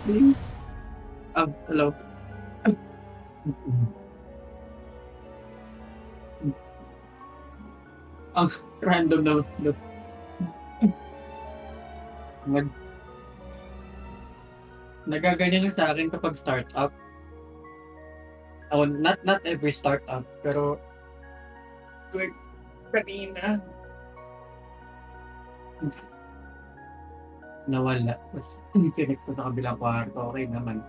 please. Hello. Ang random na look. Nag nagaganyan lang sa akin kapag startup. Oh, not every startup, pero like kanina nawala. Tapos sinek ko sa kabilang kwarto. Okay naman.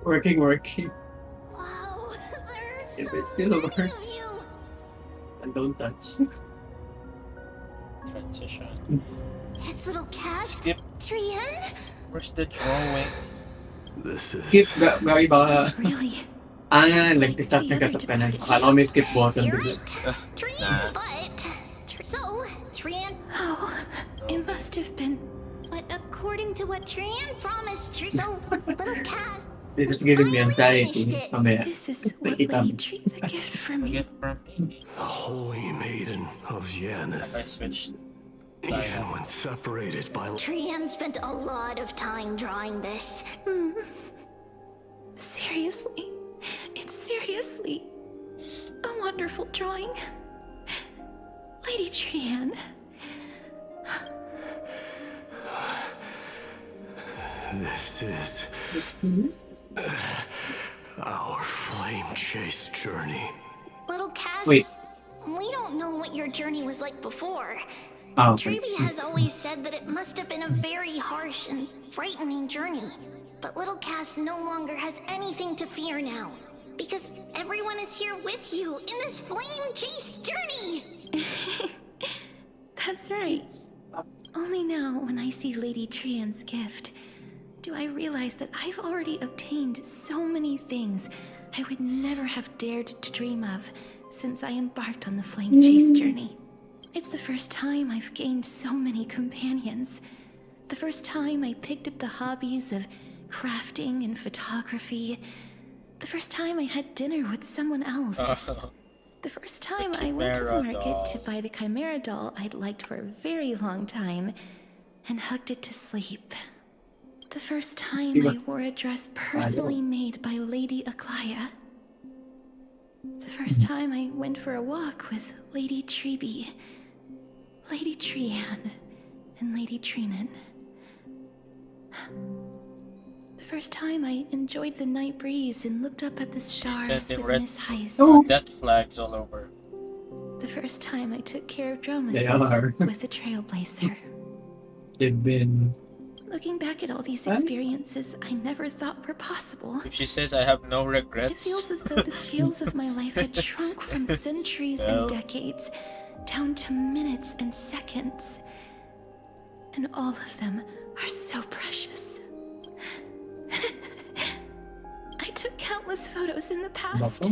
Working. Wow, there's If so it still many works. of you. And don't touch. Transition. It's little cat. Skip. Trian? Where's the drawing? This is... Skip, gari ba? Really? Nag-start nagkatap ka na. Akala ko may skip button. You're Bigla. right. Trian, but... So, Trian... Oh, it must have been... But according to what Trian promised, so little Cass... This is giving me anxiety. Mamaya. This is what Nakita Lady mo. Tree, the gift from me. Gift from me. the holy maiden of I Janus. switched. Even when separated by... Trian spent a lot of time drawing this. Seriously? It's seriously a wonderful drawing. Lady Trian. This is... our flame chase journey. Little Cass, Wait. we don't know what your journey was like before. Ah, okay. Treevy has always said that it must have been a very harsh and frightening journey. But little Cass no longer has anything to fear now. Because everyone is here with you in this flame chase journey! That's right. Only now, when I see Lady Trian's gift, do I realize that I've already obtained so many things I would never have dared to dream of since I embarked on the flame chase journey. It's the first time I've gained so many companions. The first time I picked up the hobbies of crafting and photography. The first time I had dinner with someone else. The first time I went to the Chimera market doll. to buy the Chimera doll I'd liked for a very long time and hugged it to sleep. The first time I wore a dress personally made by Lady Aglaya. The first time I went for a walk with Lady Treeby, Lady Trian, and Lady Trinan. The first time I enjoyed the night breeze and looked up at the stars sent in with red- Miss Heiss. Death flags all over. The first time I took care of They Dromesis are. with the Trailblazer. They've been... Looking back at all these experiences I never thought were possible, If she says I have no it regrets, feels as though the scales of my life had shrunk from centuries Well. and decades down to minutes and seconds. And all of them are so precious. I took countless photos in the past,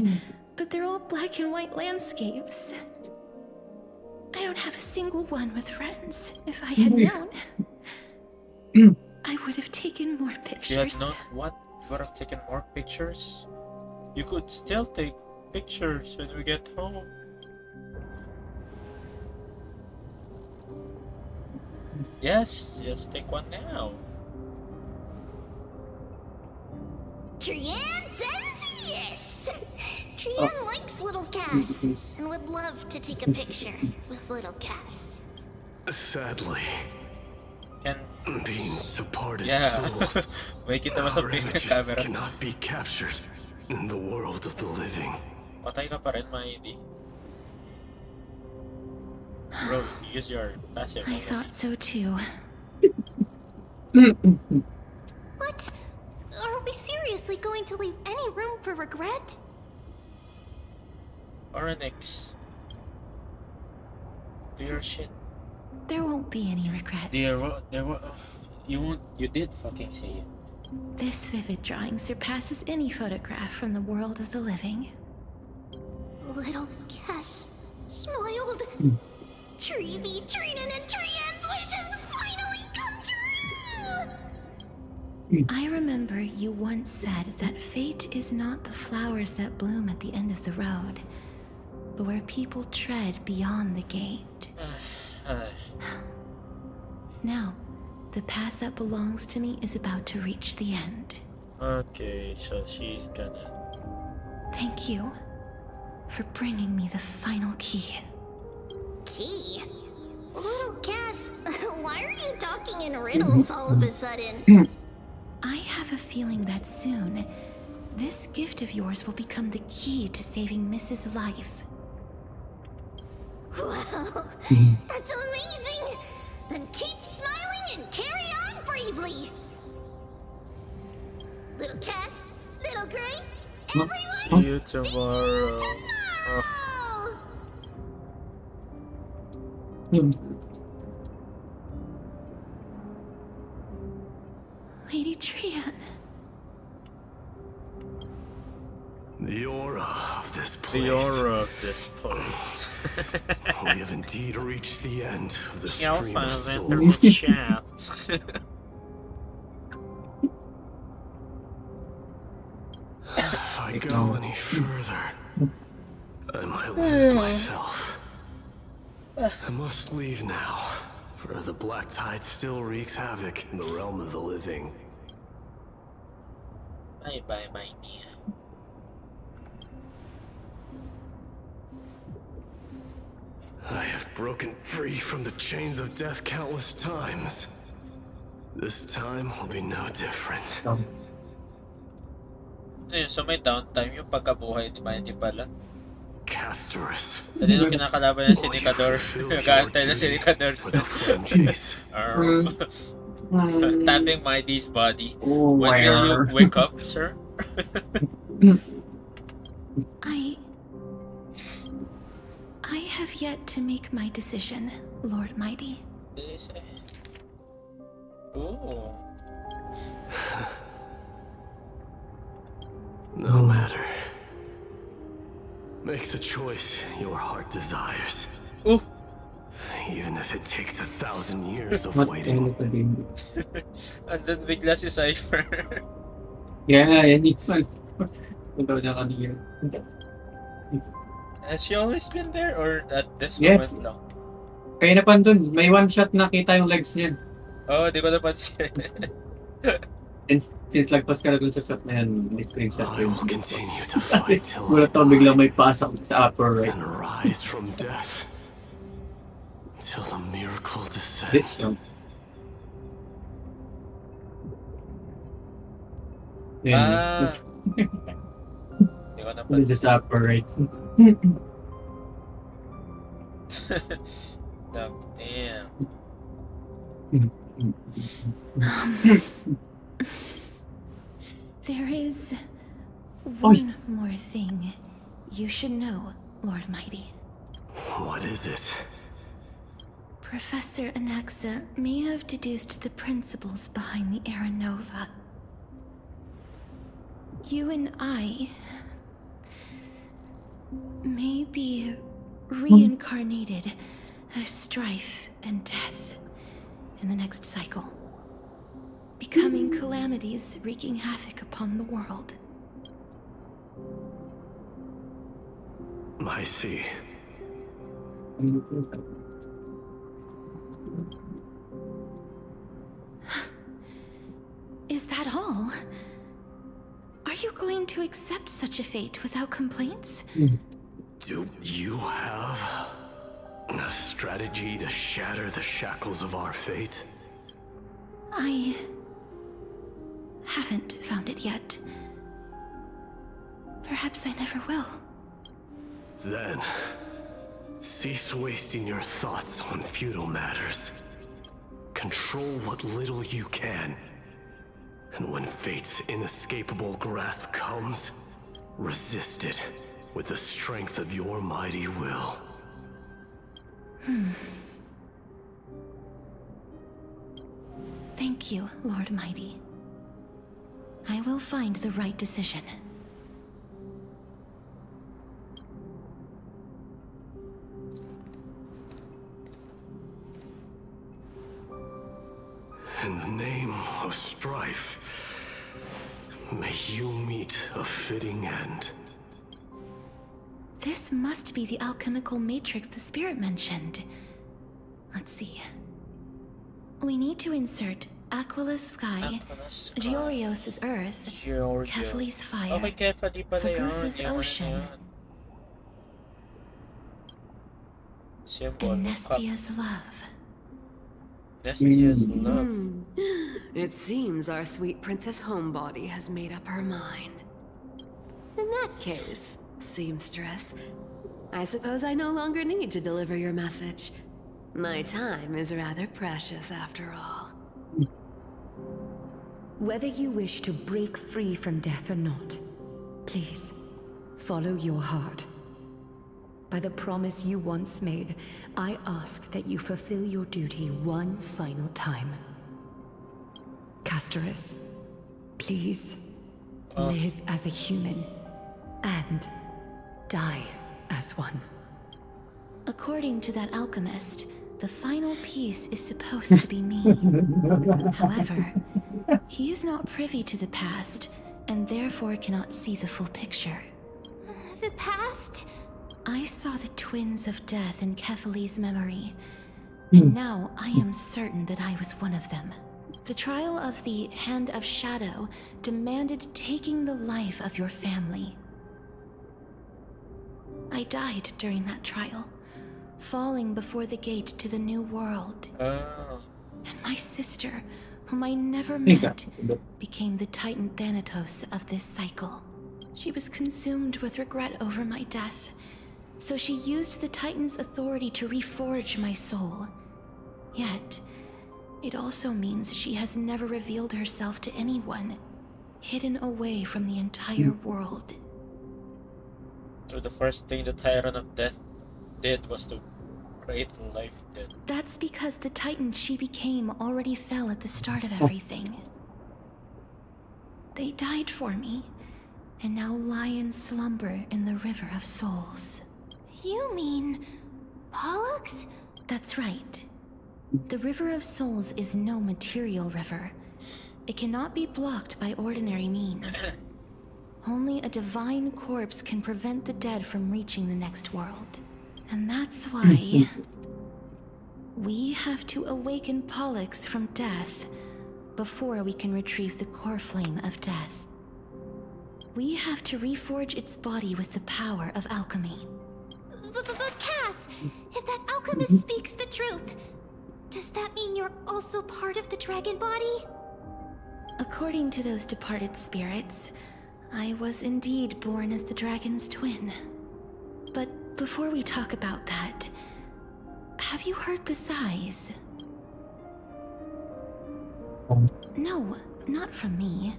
but they're all black and white landscapes. I don't have a single one with friends. If I had known, I would have taken more if you had pictures. known what, you would have taken more pictures. You could still take pictures when we get home. Yes, just take one now. Trian says yes! Trian likes little Cass and would love to take a picture with little Cass. Sadly, Can being departed yeah, souls, make it naman sa our images camera. cannot be captured in the world of the living. Patay ka pa rin, Maidi. Bro, use your passive. I thought so too. What? Are we seriously going to leave any room for regret? Oryx. Do your shit. There won't be any regrets. You did fucking say it. This vivid drawing surpasses any photograph from the world of the living. Little Cass smiled. Treevy, Trinan, and Trian's wishes finally come true! I remember you once said that fate is not the flowers that bloom at the end of the road, but where people tread beyond the gate. Now, the path that belongs to me is about to reach the end. Okay, so she's gonna... Thank you for bringing me the final key. Key? Little Cass, why are you talking in riddles all of a sudden? I have a feeling that soon, this gift of yours will become the key to saving Mrs. Life. Wow, that's amazing! Then keep smiling and carry on bravely! Little Cass, Little Gray, everyone, See you tomorrow. tomorrow! Lady Trian. The aura of this place. The aura of this place. We have indeed reached the end of the I'll stream of find souls. the chat. If I go any further, I might lose myself. I must leave now, for the black tide still wreaks havoc in the realm of the living. Bye bye, my dear. I have broken free from the chains of death countless times. This time will be no different. Ayun, so may downtime yung pagkabuhay ni Mighty pala. Casterus. Dali nung kinakalaban ng Sinicador. Nag-aantay na Sinicador. With a flame chase. Tapping Mighty's body. Oh, When will you wake up, sir? I have yet to make my decision, Lord Mighty. Ooh. No matter. Make the choice your heart desires. Ooh. Even if it takes 1,000 years of What waiting. And then bigla si Cypher. Yeah, yan yun. Ikaw na kanina. Has she always been there or at this Yes. moment lang? Kaya na pa dun, may one shot nakita yung legs niya. Oh, di ko napansin. Since lagpas ka na dun sa shot na yan, may screenshot I yun. will continue to Kasi fight till I gulat ako biglang may pasok sa upper right. and rise from death till the miracle This descends. jump. Ah. Di ko napansin. Just upper right. Damn. There is one more thing you should know, Lord Mighty. What is it? Professor Anaxa may have deduced the principles behind the Era Nova. You and I may be reincarnated as strife and death in the next cycle, becoming calamities wreaking havoc upon the world. I see. Is that all? Are you going to accept such a fate without complaints? Do you have a strategy to shatter the shackles of our fate? I haven't found it yet. Perhaps I never will. Then, cease wasting your thoughts on futile matters. Control what little you can. And when fate's inescapable grasp comes, resist it with the strength of your mighty will. Thank you, Lord Mighty. I will find the right decision. In the name of strife, May you meet a fitting end. This must be the alchemical matrix the spirit mentioned. Let's see. We need to insert Aquila's sky, Georios' earth, Kephali's fire, Okay, Kefali pala yun. Fagusa's Yung ano ocean, yun. Symbol and ng cup. Nestia's love. Nestia's love. It seems our sweet Princess Homebody has made up her mind. In that case, seamstress, I suppose I no longer need to deliver your message. My time is rather precious after all. Whether you wish to break free from death or not, please, follow your heart. By the promise you once made, I ask that you fulfill your duty one final time. Castorus, please, live as a human, and die as one. According to that alchemist, the final piece is supposed to be me. However, he is not privy to the past, and therefore cannot see the full picture. The past? I saw the twins of death in Kephali's memory, and now I am certain that I was one of them. The trial of the Hand of Shadow demanded taking the life of your family. I died during that trial, falling before the gate to the new world. And my sister, whom I never met, became the Titan Thanatos of this cycle. She was consumed with regret over my death, so she used the Titan's authority to reforge my soul. Yet, it also means she has never revealed herself to anyone, hidden away from the entire world. So the first thing the Tyrant of Death did was to create life death. That's because the Titan she became already fell at the start of everything. They died for me, and now lie in slumber in the River of Souls. You mean Pollux? That's right. The River of Souls is no material river. It cannot be blocked by ordinary means. Only a divine corpse can prevent the dead from reaching the next world. And that's why we have to awaken Pollux from death before we can retrieve the core flame of death. We have to reforge its body with the power of alchemy. But Cass, if that alchemist speaks the truth, does that mean you're also part of the dragon body? According to those departed spirits, I was indeed born as the dragon's twin. But before we talk about that, have you heard the sighs? No, not from me.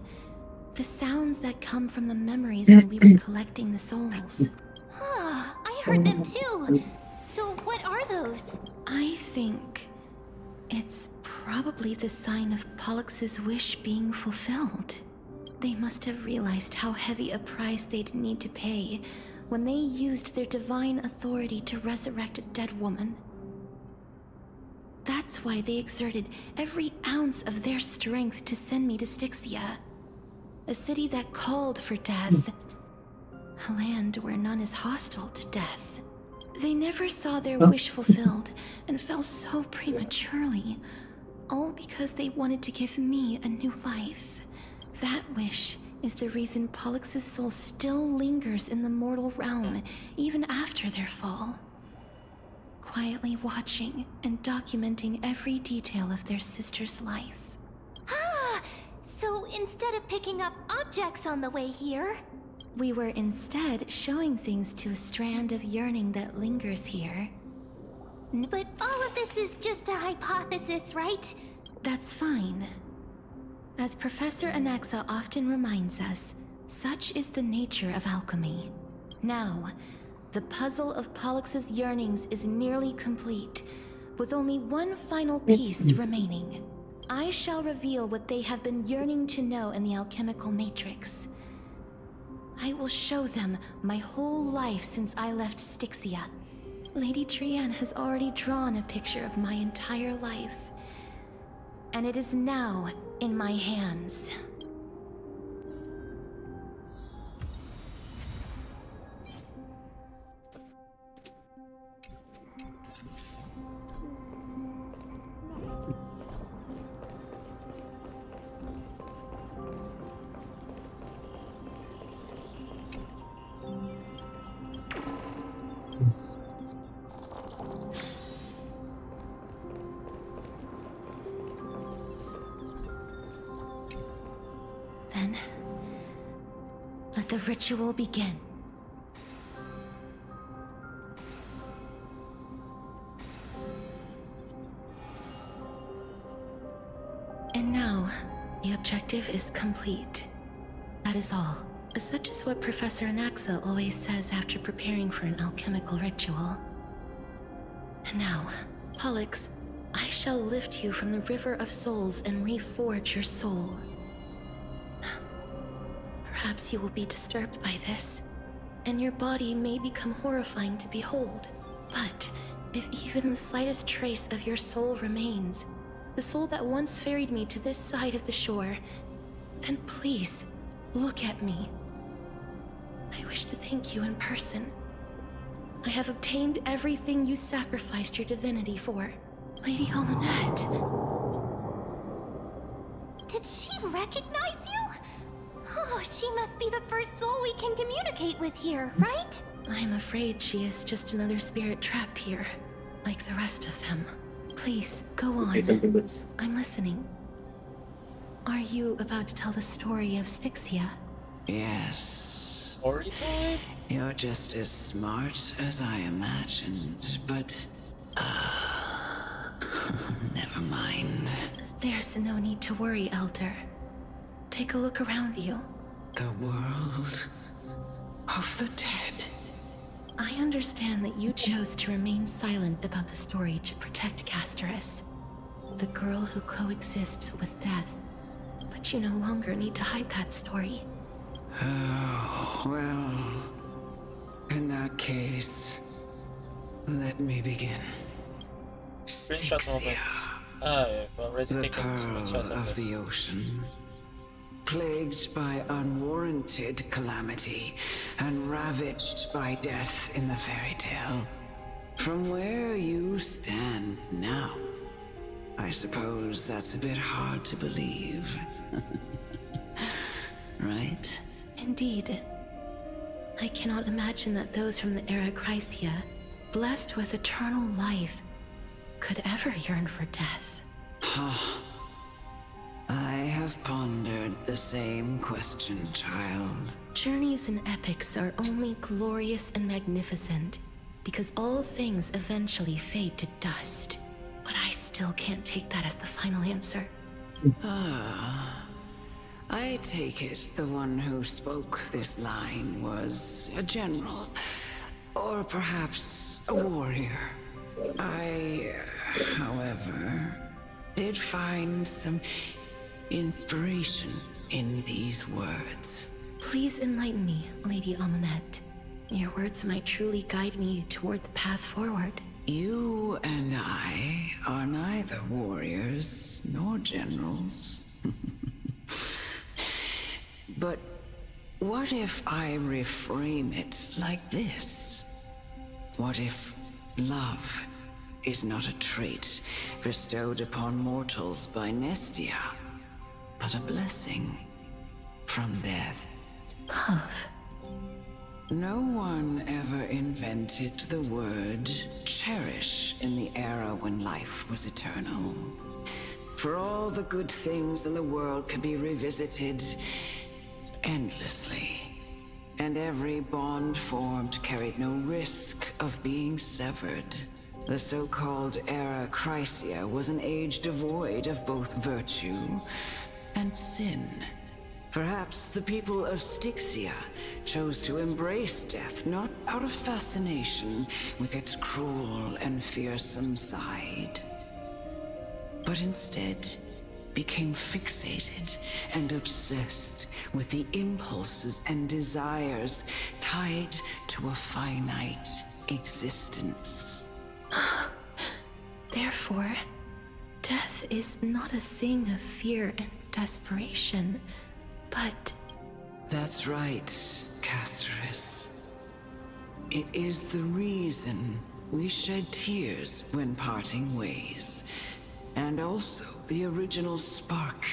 The sounds that come from the memories when we were collecting the souls. I heard them too. So what are those? I think it's probably the sign of Pollux's wish being fulfilled. They must have realized how heavy a price they'd need to pay when they used their divine authority to resurrect a dead woman. That's why they exerted every ounce of their strength to send me to Styxia, a city that called for death, a land where none is hostile to death. They never saw their wish fulfilled and fell so prematurely, all because they wanted to give me a new life. That wish is the reason Pollux's soul still lingers in the mortal realm even after their fall, quietly watching and documenting every detail of their sister's life. So instead of picking up objects on the way here, We were instead showing things to a strand of yearning that lingers here. but all of this is just a hypothesis, right? That's fine. As Professor Anaxa often reminds us, such is the nature of alchemy. Now, the puzzle of Pollux's yearnings is nearly complete, with only one final piece remaining. I shall reveal what they have been yearning to know in the alchemical matrix. I will show them my whole life since I left Styxia. Lady Trianne has already drawn a picture of my entire life, and it is now in my hands. Let the ritual begin. And now, the objective is complete. That is all. Such is what Professor Anaxa always says after preparing for an alchemical ritual. And now, Pollux, I shall lift you from the river of souls and reforge your soul. Perhaps you will be disturbed by this, and your body may become horrifying to behold. But if even the slightest trace of your soul remains, the soul that once ferried me to this side of the shore, then please, look at me. I wish to thank you in person. I have obtained everything you sacrificed your divinity for. Lady Almanette. Did she recognize you? Oh, she must be the first soul we can communicate with here, right? I'm afraid she is just another spirit trapped here, like the rest of them. Please, go on. I'm listening. Are you about to tell the story of Styxia? Yes. Story time? You're just as smart as I imagined, but... never mind. There's no need to worry, Elder. Take a look around you. The world of the dead. I understand that you chose to remain silent about the story to protect Casterus, the girl who coexists with death. But you no longer need to hide that story. Oh, well... in that case... let me begin. Screenshot Styxia, moments. I've already the taken pearl screenshots of of this. the ocean. Plagued by unwarranted calamity and ravaged by death in the fairy tale. From where you stand now, I suppose that's a bit hard to believe. Right? Indeed. I cannot imagine that those from the era Chrysia, blessed with eternal life, could ever yearn for death. I have pondered the same question, child. Journeys and epics are only glorious and magnificent because all things eventually fade to dust. But I still can't take that as the final answer. I take it the one who spoke this line was a general, or perhaps a warrior. I, however, did find some inspiration in these words. Please enlighten me, Lady Almanette. Your words might truly guide me toward the path forward. You and I are neither warriors nor generals. But what if I reframe it like this? What if love is not a trait bestowed upon mortals by Nestia, but a blessing from death? Love. No one ever invented the word cherish in the era when life was eternal. For all the good things in the world can be revisited endlessly, and every bond formed carried no risk of being severed. The so-called Era Chrysia was an age devoid of both virtue and sin. Perhaps the people of Styxia chose to embrace death not out of fascination with its cruel and fearsome side, but instead became fixated and obsessed with the impulses and desires tied to a finite existence. Therefore, death is not a thing of fear and desperation, but... That's right, Casterus. It is the reason we shed tears when parting ways, and also the original spark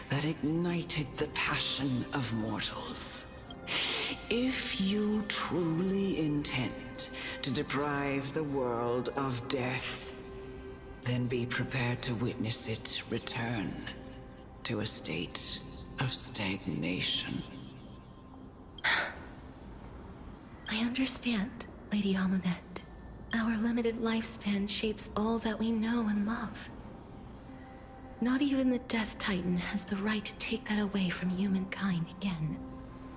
that ignited the passion of mortals. If you truly intend to deprive the world of death, then be prepared to witness it return to a state of stagnation. I understand, Lady Amunet. Our limited lifespan shapes all that we know and love. Not even the Death Titan has the right to take that away from humankind again.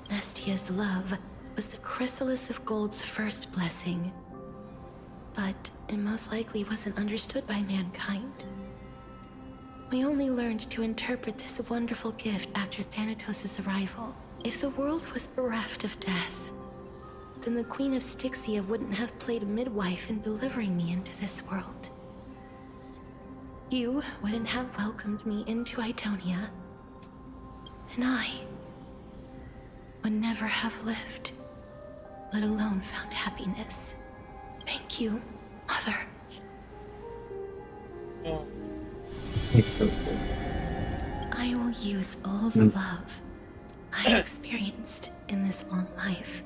Nestia's love was the chrysalis of Gold's first blessing. But it most likely wasn't understood by mankind. We only learned to interpret this wonderful gift after Thanatos' arrival. If the world was bereft of death, then the Queen of Styxia wouldn't have played midwife in delivering me into this world. You wouldn't have welcomed me into Idonia, and I would never have lived, let alone found happiness. Thank you, Mother. Oh, It's so good. I will use all the love I experienced in this long life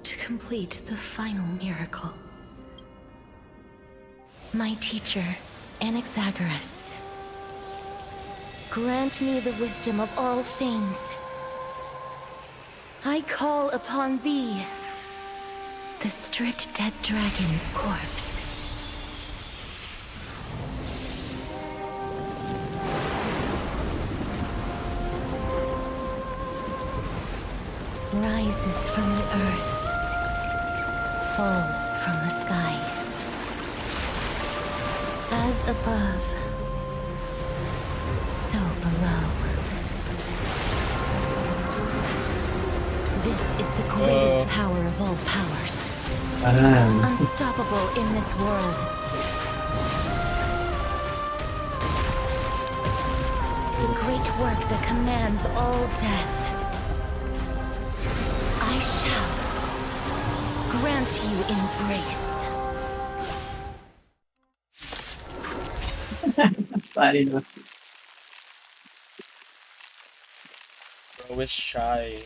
to complete the final miracle. My teacher, Anaxagoras, grant me the wisdom of all things. I call upon thee, the stripped dead dragon's corpse. Rises from the earth, falls from the sky. As above, so below. This is the greatest power of all powers. Unstoppable in this world. The great work that commands all death. I shall grant you embrace. Sorry, no. bro is shy.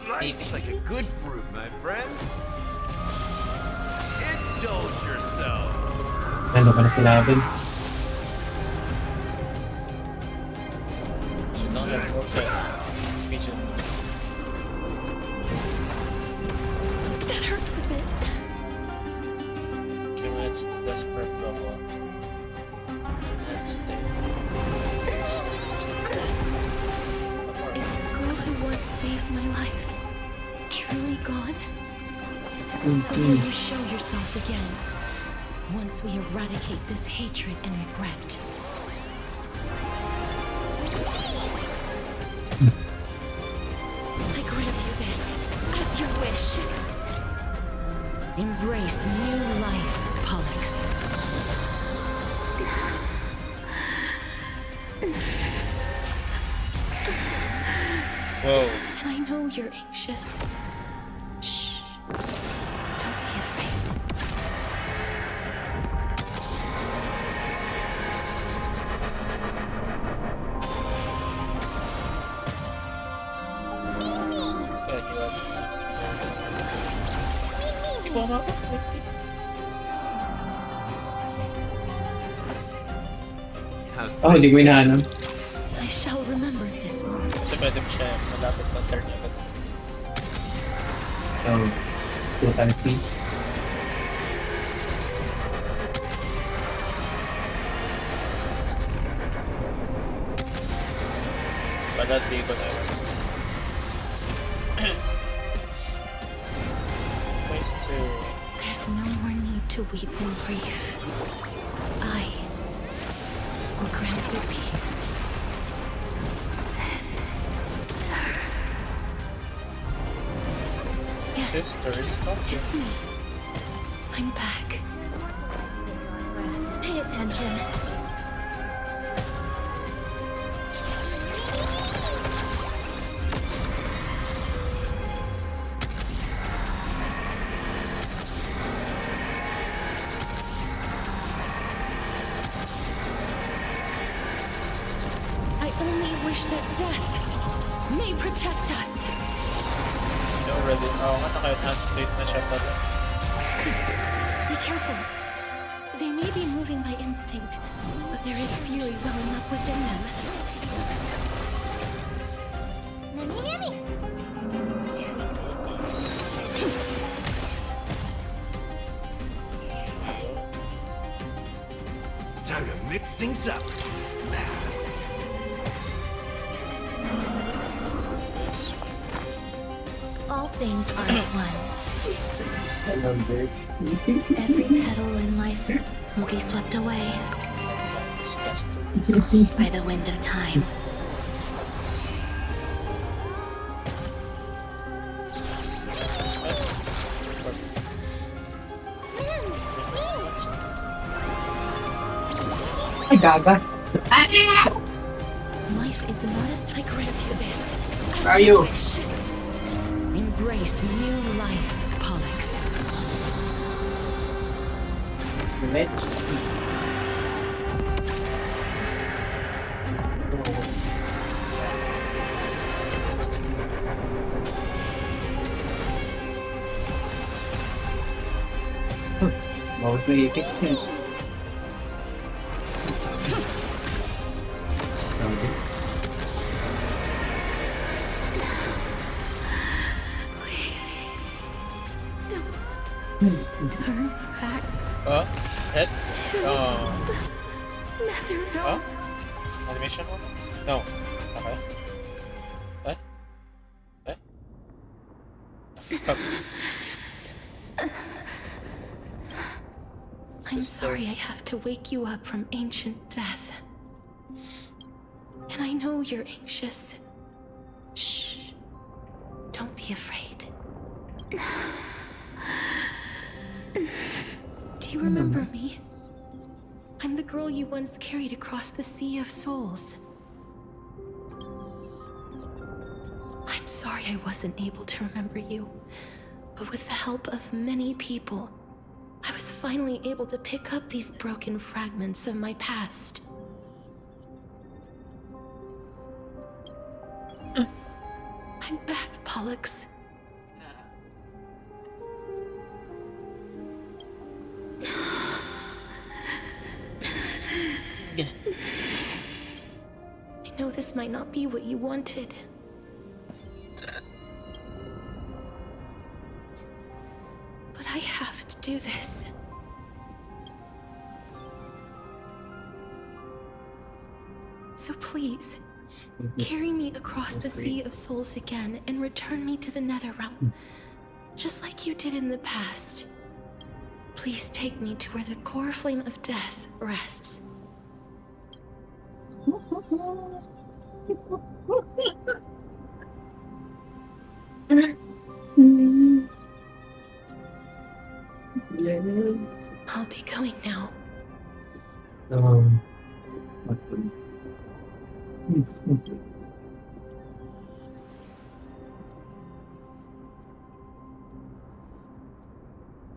Nice, like a good brew, my friend. Indulge yourself. Ano ka na sinabi? So now let's open pigeon. That hurts a bit. Okay, let's desperate level. Let's stay. Is the girl who once saved my life truly gone? Or will you show yourself again once we eradicate this hatred and regret? I grant you this as you wish. Embrace new life, Pollux. Whoa. And I know you're anxious. Shh. Don't be afraid. Yeah, you are. Ikaw nga ba? Oh, hindi ko inaanam. I shall remember this moment. Kasi pwede mo siya malapit na turn agad. So, 2 times speed. Balat di ko na yun. Place to... There's no more need to weep in grief. I will grant you peace. Yes, Sister is talking. it's me. I'm back. Pay attention. I only wish that death may protect us. You already... Oo nga, naka-enhance state na siya pala. Be careful. They may be moving moving by instinct, but there is fury welling up within them. Nami! Time to mix things up. All things are as one. Every petal in life will be swept away by the wind of time. Ay, gaga. Life is not as I grant you this. As Where are you? wish. Embrace new life, Pollux. Let's... Bawas na ipis niya. Grabe. Turn back Head? to nether realm. Animation one? No. Okay. Fuck. I'm sorry I have to wake you up from ancient death. And I know you're anxious. Shh. Don't be afraid. Do you remember me? I'm the girl you once carried across the Sea of Souls. I'm sorry I wasn't able to remember you, but with the help of many people, I was finally able to pick up these broken fragments of my past. I'm back, Pollux. I know this might not be what you wanted. But I have to do this. So please, carry me across the Sea of Souls again and return me to the Nether Realm, just like you did in the past. Please take me to where the core flame of death rests. Yes. I'll be going now.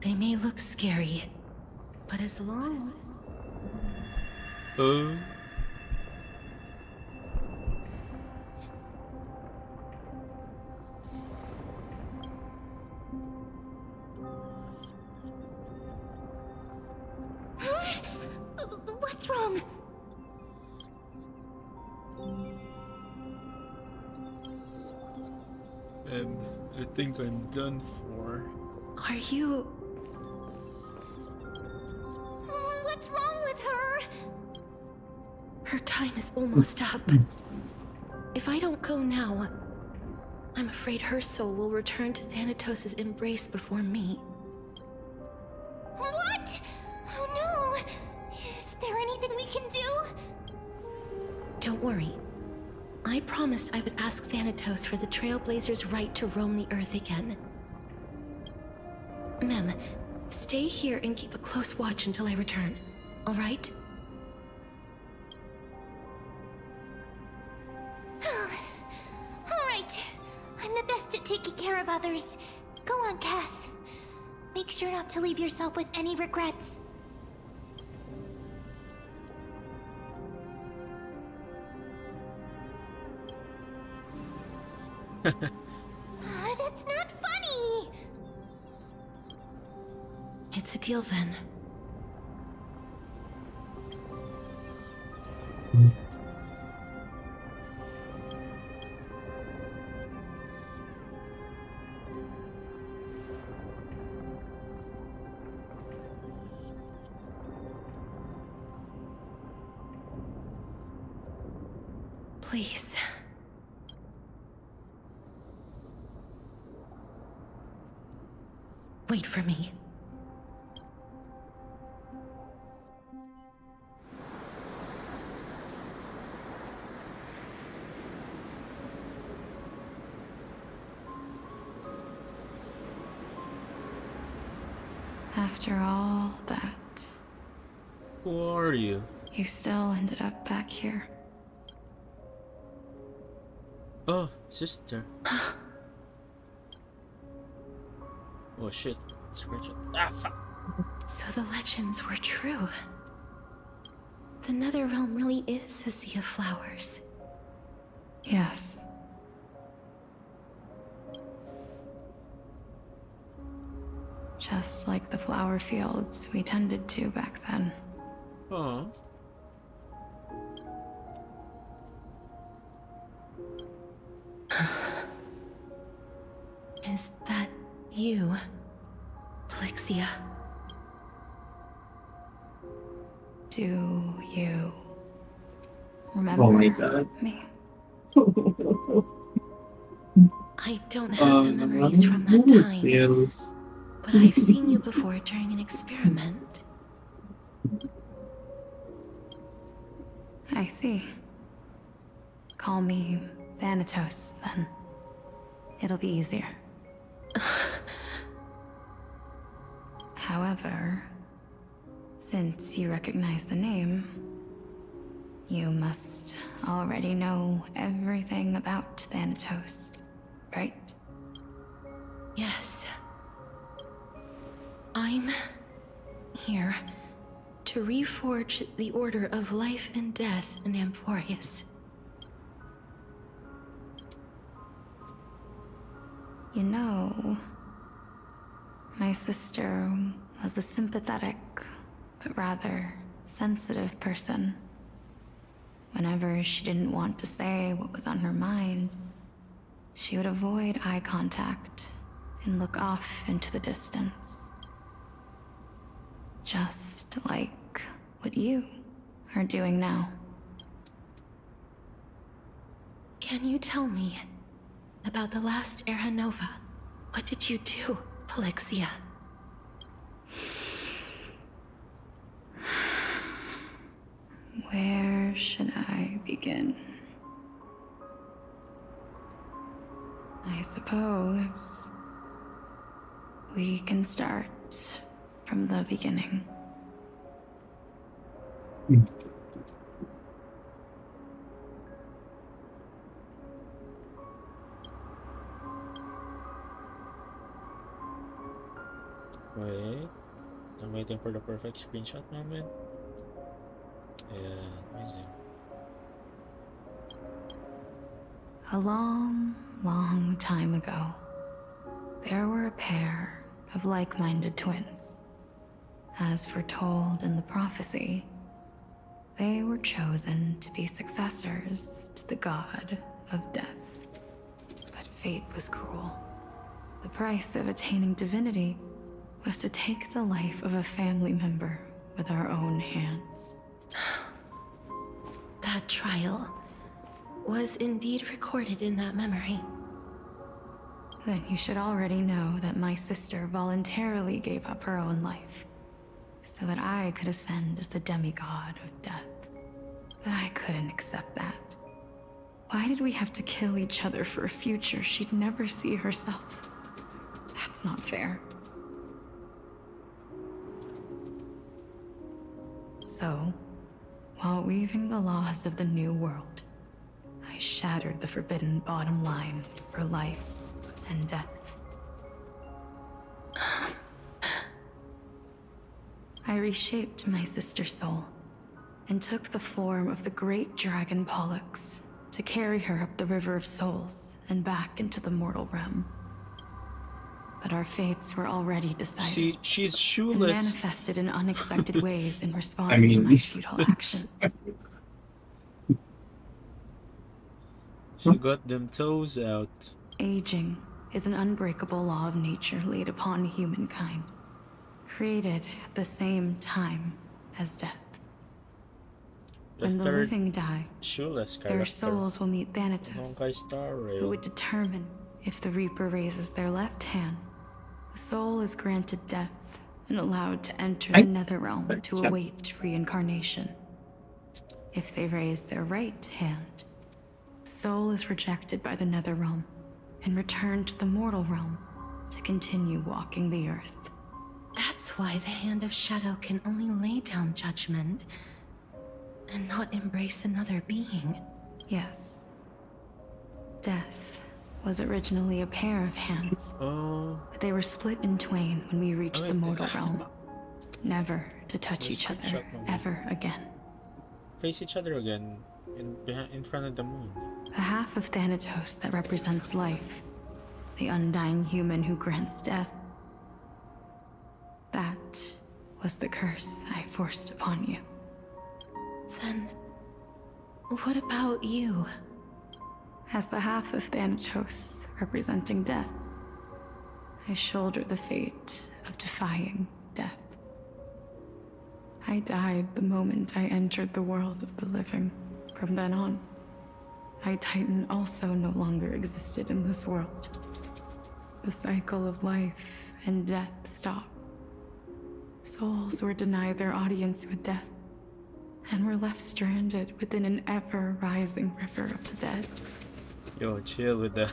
They may look scary, but as long What's wrong? I think I'm done for. are you? What's wrong with her? Her time is almost up. If I don't go now, I'm afraid her soul will return to Thanatos' embrace before me. What? Oh no! Is there anything we can do? Don't worry. I promised I would ask Thanatos for the Trailblazers' right to roam the Earth again. Mem, stay here and keep a close watch until I return, all right? All right. I'm the best at taking care of others. Go on, Cass. Make sure not to leave yourself with any regrets. That's not funny! It's a deal then. Please. Wait for me. After all that, Who are you? you still ended up back here. Oh, sister. Oh shit. Screenshot. Ah, fuck. So the legends were true. The nether realm really is a sea of flowers. Yes. Just like the flower fields we tended to back then. Oh. Is that you, Plixia? Do you remember Oh my god. me? I don't have the memories from that time, Feels. but I've seen you before during an experiment. I see. Call me Thanatos, then. It'll be easier. However, since you recognize the name, you must already know everything about Thanatos, right? Yes. I'm here to reforge the order of life and death in Amphorius. You know, my sister was a sympathetic, but rather sensitive person. Whenever she didn't want to say what was on her mind, she would avoid eye contact and look off into the distance. Just like what you are doing now. Can you tell me about the last Era Nova? What did you do, Plixia? Where should I begin? I suppose we can start from the beginning. Wait. I'm waiting for the perfect screenshot moment. Yeah, amazing. A long, long time ago, there were a pair of like-minded twins. As foretold in the prophecy, they were chosen to be successors to the god of death. But fate was cruel. The price of attaining divinity was to take the life of a family member with our own hands. That trial was indeed recorded in that memory. Then you should already know that my sister voluntarily gave up her own life, so that I could ascend as the demigod of death. But I couldn't accept that. Why did we have to kill each other for a future she'd never see herself? That's not fair. So, while weaving the laws of the new world, I shattered the forbidden bottom line for life and death. I reshaped my sister's soul and took the form of the great dragon Pollux to carry her up the River of Souls and back into the mortal realm. But our fates were already decided. See, she's And shoeless. manifested in unexpected ways in response to my futile actions. She got them toes out. Aging is an unbreakable law of nature laid upon humankind, created at the same time as death. The When the third living die, shoeless their character. souls will meet Thanatos, Honkai Star who Rail. would determine if the Reaper raises their left hand. The soul is granted death and allowed to enter the Netherrealm to await reincarnation. If they raise their right hand, the soul is rejected by the Netherrealm and returned to the mortal realm to continue walking the earth. That's why the Hand of Shadow can only lay down judgment and not embrace another being. Yes. Death was originally a pair of hands, Oh, but they were split in twain when we reached the mortal realm, never to touch There's each quick other shot moment. ever again. face each other again in front of the moon. The half of Thanatos that represents life, the undying human who grants death. That was the curse I forced upon you. Then, what about you? As the half of Thanatos representing death, I shoulder the fate of defying death. I died the moment I entered the world of the living. From then on, my Titan also no longer existed in this world. The cycle of life and death stopped. Souls were denied their audience with death, and were left stranded within an ever-rising river of the dead. Yo, chill with the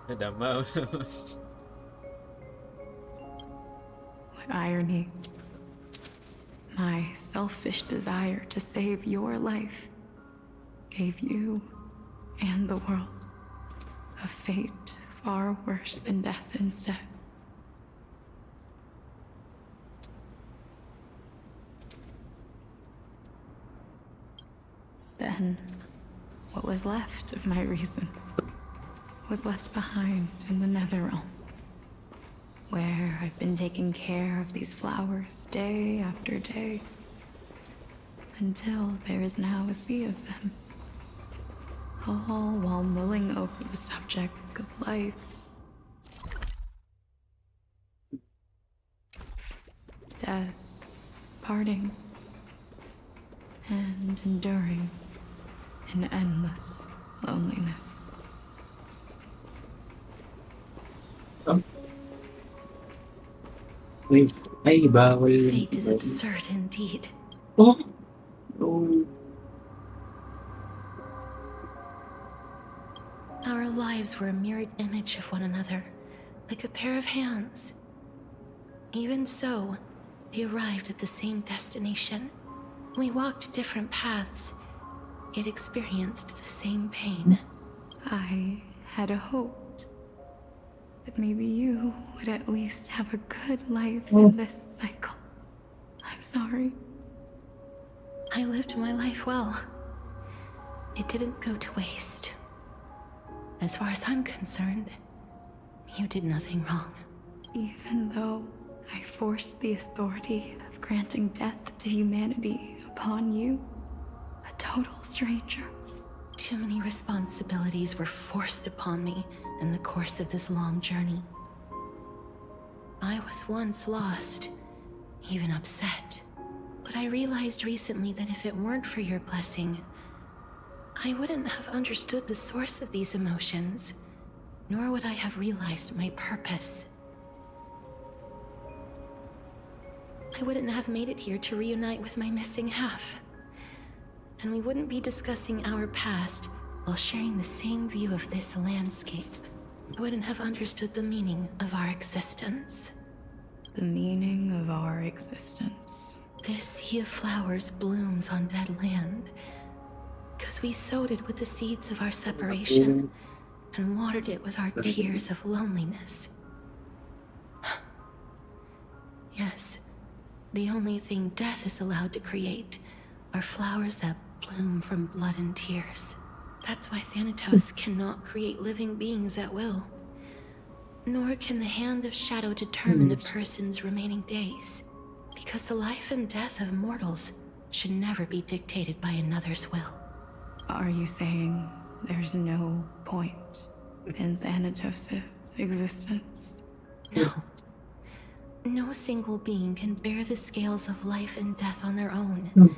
with the mouse. What irony. My selfish desire to save your life gave you and the world a fate far worse than death instead. Then, what was left of my reason was left behind in the Netherrealm, where I've been taking care of these flowers day after day, until there is now a sea of them, all while mulling over the subject of life. Death, parting, and enduring in endless loneliness. Wait, ay, bawal. Fate is absurd indeed. Oh! No. Our lives were a mirrored image of one another, like a pair of hands. Even so, we arrived at the same destination. We walked different paths, yet experienced the same pain. I had hoped that maybe you would at least have a good life in this cycle. I'm sorry. I lived my life well. It didn't go to waste. As far as I'm concerned, you did nothing wrong. Even though I forced the authority of granting death to humanity upon you, a total stranger. Too many responsibilities were forced upon me in the course of this long journey. I was once lost, even upset. But I realized recently that if it weren't for your blessing, I wouldn't have understood the source of these emotions, nor would I have realized my purpose. I wouldn't have made it here to reunite with my missing half. And we wouldn't be discussing our past while sharing the same view of this landscape. I wouldn't have understood the meaning of our existence. The meaning of our existence. This sea of flowers blooms on dead land, because we sowed it with the seeds of our separation and watered it with our tears of loneliness. Yes, the only thing death is allowed to create are flowers that bloom from blood and tears. That's why Thanatos cannot create living beings at will. Nor can the Hand of Shadow determine a person's remaining days. Because the life and death of mortals should never be dictated by another's will. Are you saying there's no point in Thanatos' existence. No. No single being can bear the scales of life and death on their own.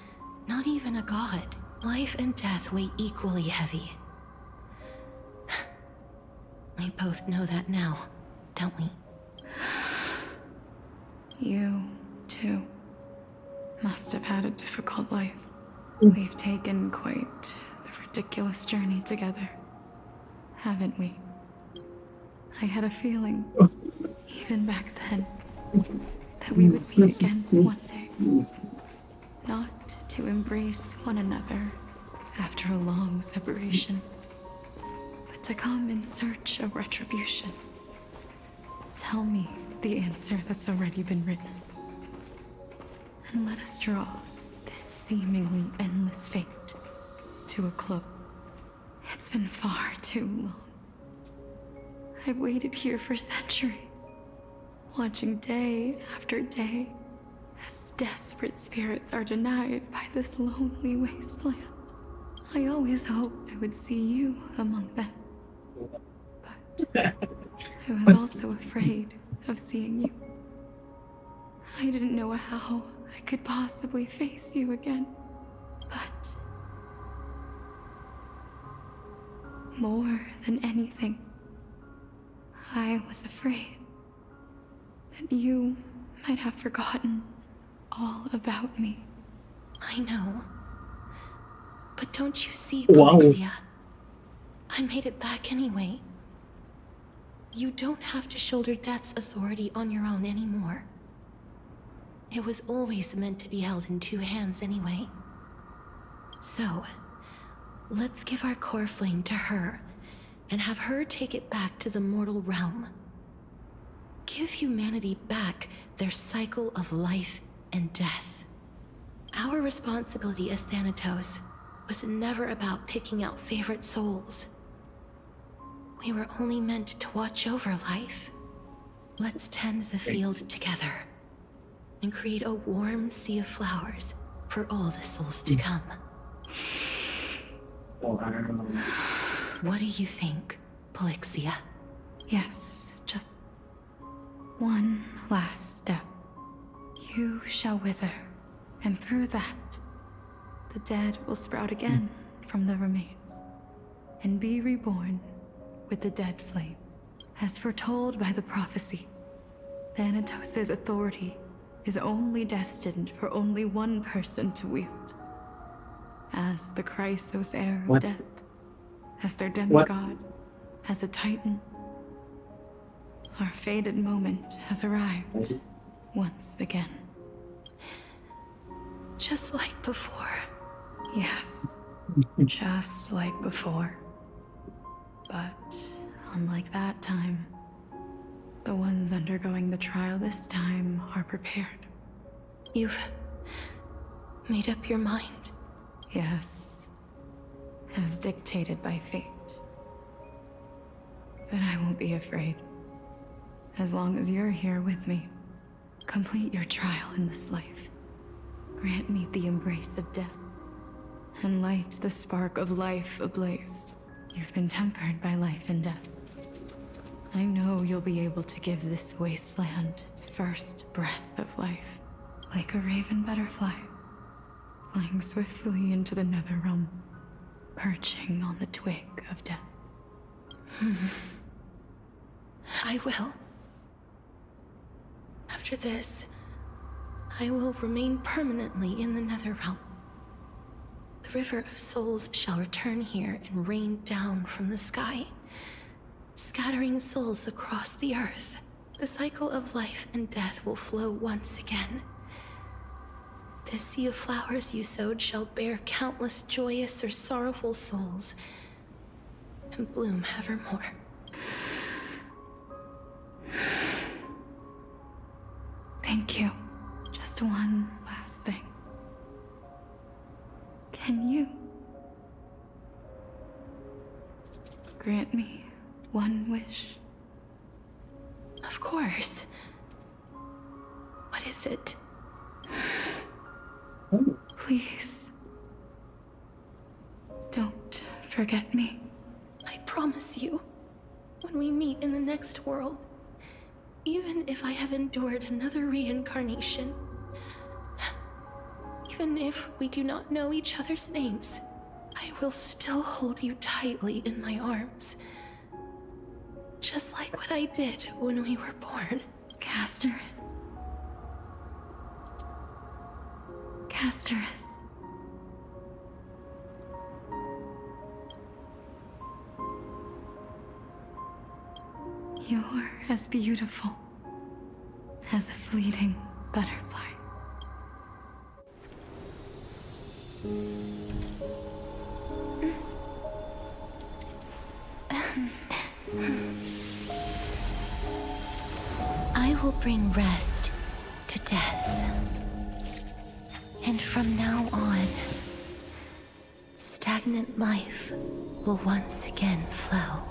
Not even a god. Life and death weigh equally heavy. We both know that now, don't we? You, too, must have had a difficult life. We've taken quite the ridiculous journey together, haven't we? I had a feeling, even back then, that we would meet again one day. Not to embrace one another after a long separation, but to come in search of retribution. Tell me the answer that's already been written, and let us draw this seemingly endless fate to a close. It's been far too long. I've waited here for centuries, watching day after day as desperate spirits are denied by this lonely wasteland. I always hoped I would see you among them. But I was also afraid of seeing you. I didn't know how I could possibly face you again. But more than anything, I was afraid that you might have forgotten all about me. I know. But don't you see, Wow. Polixia? I made it back anyway. You don't have to shoulder death's authority on your own anymore. It was always meant to be held in two hands anyway. So, let's give our core flame to her, and have her take it back to the mortal realm. Give humanity back their cycle of life and death. Our responsibility as Thanatos was never about picking out favorite souls. We were only meant to watch over life. Let's tend the field together, and create a warm sea of flowers for all the souls to come. What do you think, Polixia? Yes, just one last step. You shall wither, and through that, the dead will sprout again from the remains, and be reborn with the dead flame. As foretold by the prophecy, Thanatos' authority is only destined for only one person to wield. As the Chrysos heir of death, as their demigod, as a titan. Our fated moment has arrived once again. Just like before. Yes, just like before. But unlike that time, the ones undergoing the trial this time are prepared. You've made up your mind? Yes, as dictated by fate. But I won't be afraid. As long as you're here with me, complete your trial in this life. Grant me the embrace of death, and light the spark of life ablaze. You've been tempered by life and death. I know you'll be able to give this wasteland its first breath of life, like a raven butterfly, flying swiftly into the nether realm, perching on the twig of death. I will. After this, I will remain permanently in the Netherrealm. The River of Souls shall return here and rain down from the sky, scattering souls across the earth. The cycle of life and death will flow once again. This sea of flowers you sowed shall bear countless joyous or sorrowful souls, and bloom evermore. Thank you. Just one last thing. Can you grant me one wish? Of course. What is it? Please, don't forget me? I promise you, when we meet in the next world, even if I have endured another reincarnation, even if we do not know each other's names, I will still hold you tightly in my arms. Just like what I did when we were born. Casterus. Casterus. You're as beautiful as a fleeting butterfly. I will bring rest to death. And from now on, stagnant life will once again flow.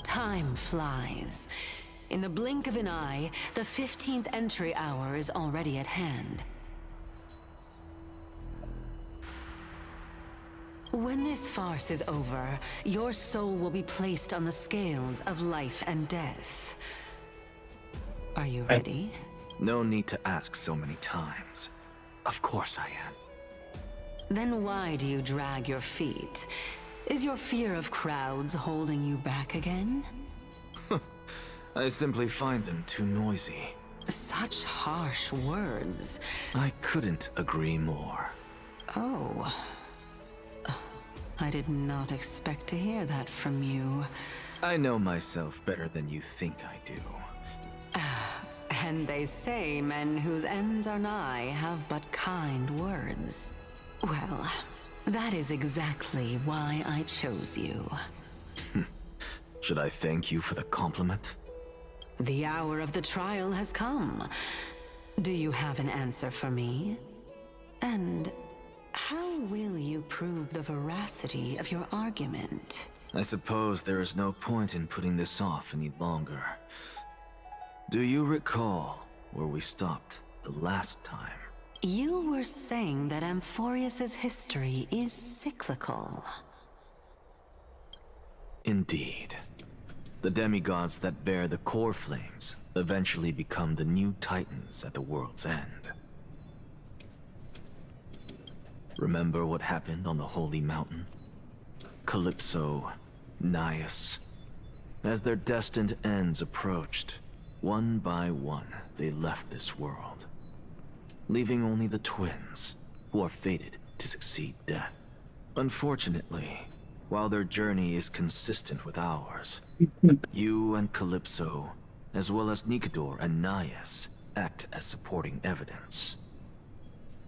Time flies. In the blink of an eye, the 15th entry hour is already at hand. When this farce is over, your soul will be placed on the scales of life and death. Are you ready? No need to ask so many times. Of course I am. Then why do you drag your feet? Is your fear of crowds holding you back again? I simply find them too noisy. Such harsh words. I couldn't agree more. Oh. I did not expect to hear that from you. I know myself better than you think I do. And they say men whose ends are nigh have but kind words. Well, that is exactly why I chose you. Should I thank you for the compliment? The hour of the trial has come. Do you have an answer for me? And how will you prove the veracity of your argument? I suppose there is no point in putting this off any longer. Do you recall where we stopped the last time? You were saying that Amphorius's history is cyclical. Indeed. The demigods that bear the core flames eventually become the new titans at the world's end. Remember what happened on the Holy Mountain? Calypso, Naias. As their destined ends approached, one by one they left this world, leaving only the twins, who are fated to succeed death. Unfortunately, while their journey is consistent with ours, you and Calypso, as well as Nikador and Naias, act as supporting evidence.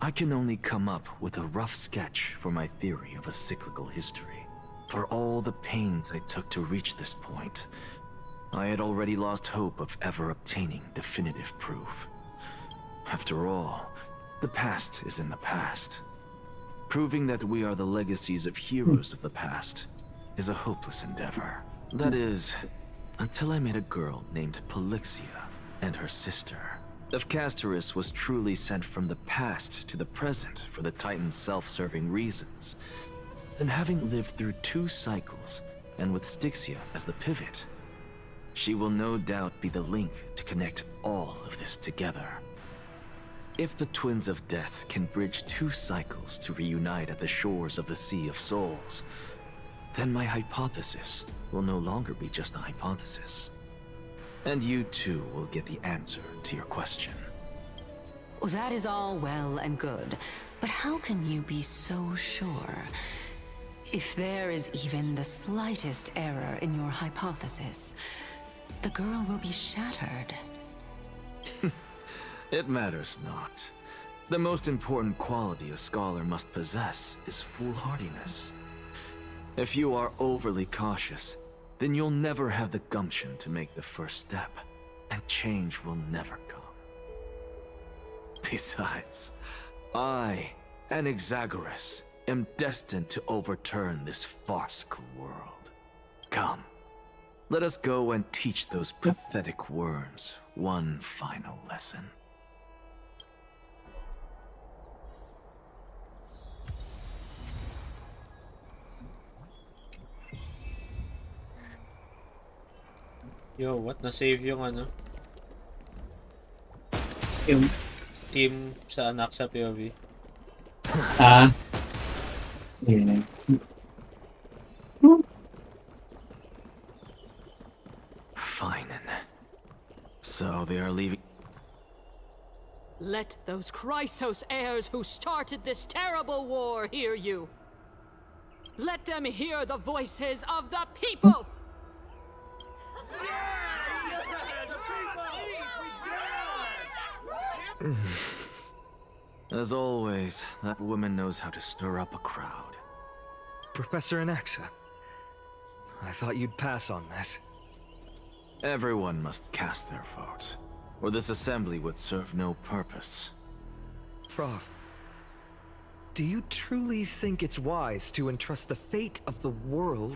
I can only come up with a rough sketch for my theory of a cyclical history. For all the pains I took to reach this point, I had already lost hope of ever obtaining definitive proof. After all, the past is in the past. Proving that we are the legacies of heroes of the past is a hopeless endeavor. That is, until I met a girl named Polixia and her sister. If Casterus was truly sent from the past to the present for the Titan's self-serving reasons, then having lived through 2 cycles, and with Styxia as the pivot, she will no doubt be the link to connect all of this together. If the Twins of Death can bridge 2 cycles to reunite at the shores of the Sea of Souls, then my hypothesis will no longer be just a hypothesis. And you too will get the answer to your question. That is all well and good, but how can you be so sure? If there is even the slightest error in your hypothesis, the girl will be shattered. It matters not. The most important quality a scholar must possess is foolhardiness. If you are overly cautious, then you'll never have the gumption to make the first step, and change will never come. Besides, I, Anaxagoras, am destined to overturn this farcical world. Come, let us go and teach those pathetic worms one final lesson. Yo, what? Na-save yung ano? Yung, Team sa anak sa POV. yeah. Fine. So they are leaving. Let those Chrysos heirs who started this terrible war hear you. Let them hear the voices of the people! As always, that woman knows how to stir up a crowd. Professor Anaxa, I thought you'd pass on this. Everyone must cast their vote, or this assembly would serve no purpose. Prof, do you truly think it's wise to entrust the fate of the world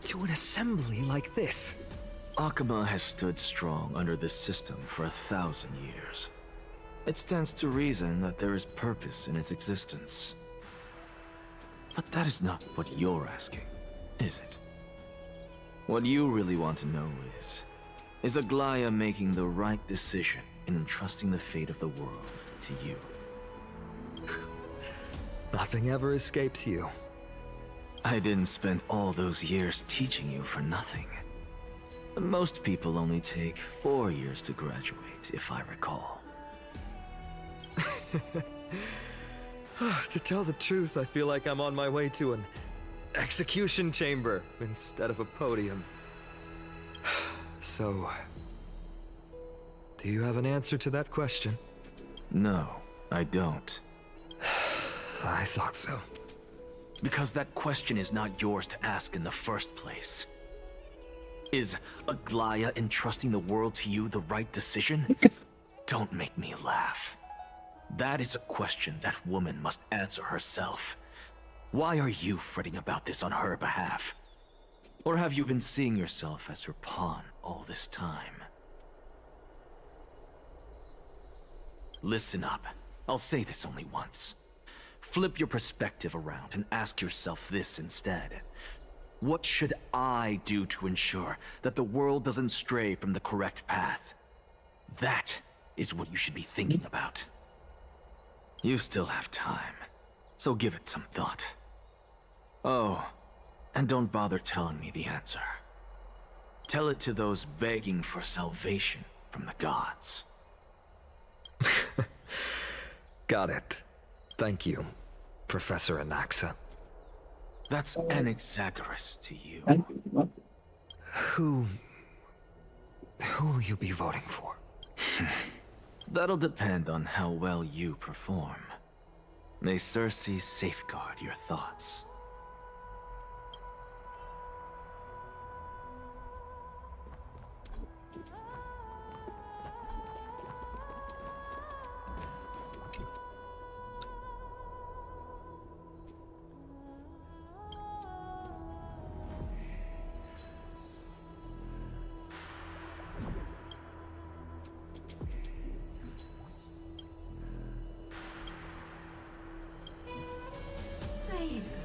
to an assembly like this? Akama has stood strong under this system for 1,000 years. It stands to reason that there is purpose in its existence. But that is not what you're asking, is it? What you really want to know is Aglaya making the right decision in entrusting the fate of the world to you? Nothing ever escapes you. I didn't spend all those years teaching you for nothing. Most people only take 4 years to graduate, if I recall. To tell the truth, I feel like I'm on my way to an execution chamber instead of a podium. So, do you have an answer to that question? No, I don't. I thought so. Because that question is not yours to ask in the first place. Is Aglaya entrusting the world to you the right decision? Don't make me laugh. That is a question that woman must answer herself. Why are you fretting about this on her behalf? Or have you been seeing yourself as her pawn all this time? Listen up. I'll say this only once. Flip your perspective around and ask yourself this instead. What should I do to ensure that the world doesn't stray from the correct path? That is what you should be thinking about. You still have time, so give it some thought. Oh, and don't bother telling me the answer. Tell it to those begging for salvation from the gods. Got it. Thank you, Professor Anaxa. That's Anaxagoras to you. Who will you be voting for? That'll depend on how well you perform. May Circe safeguard your thoughts.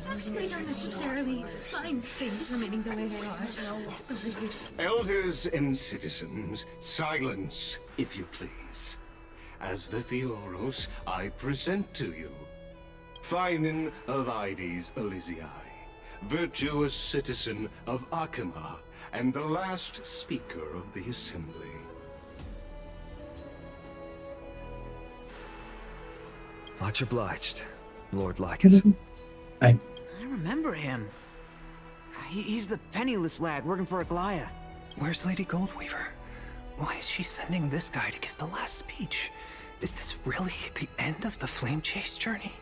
Actually, don't necessarily find things remaining the way they are. Elders and citizens, silence, if you please. As the Theoros, I present to you Phinin of Ides Elysiae, virtuous citizen of Akama, and the last speaker of the assembly. Much obliged, Lord Lycus. Right. I remember him. He's the penniless lad working for Aglaya. Where's Lady Goldweaver? Why is she sending this guy to give the last speech? Is this really the end of the Flame Chase journey?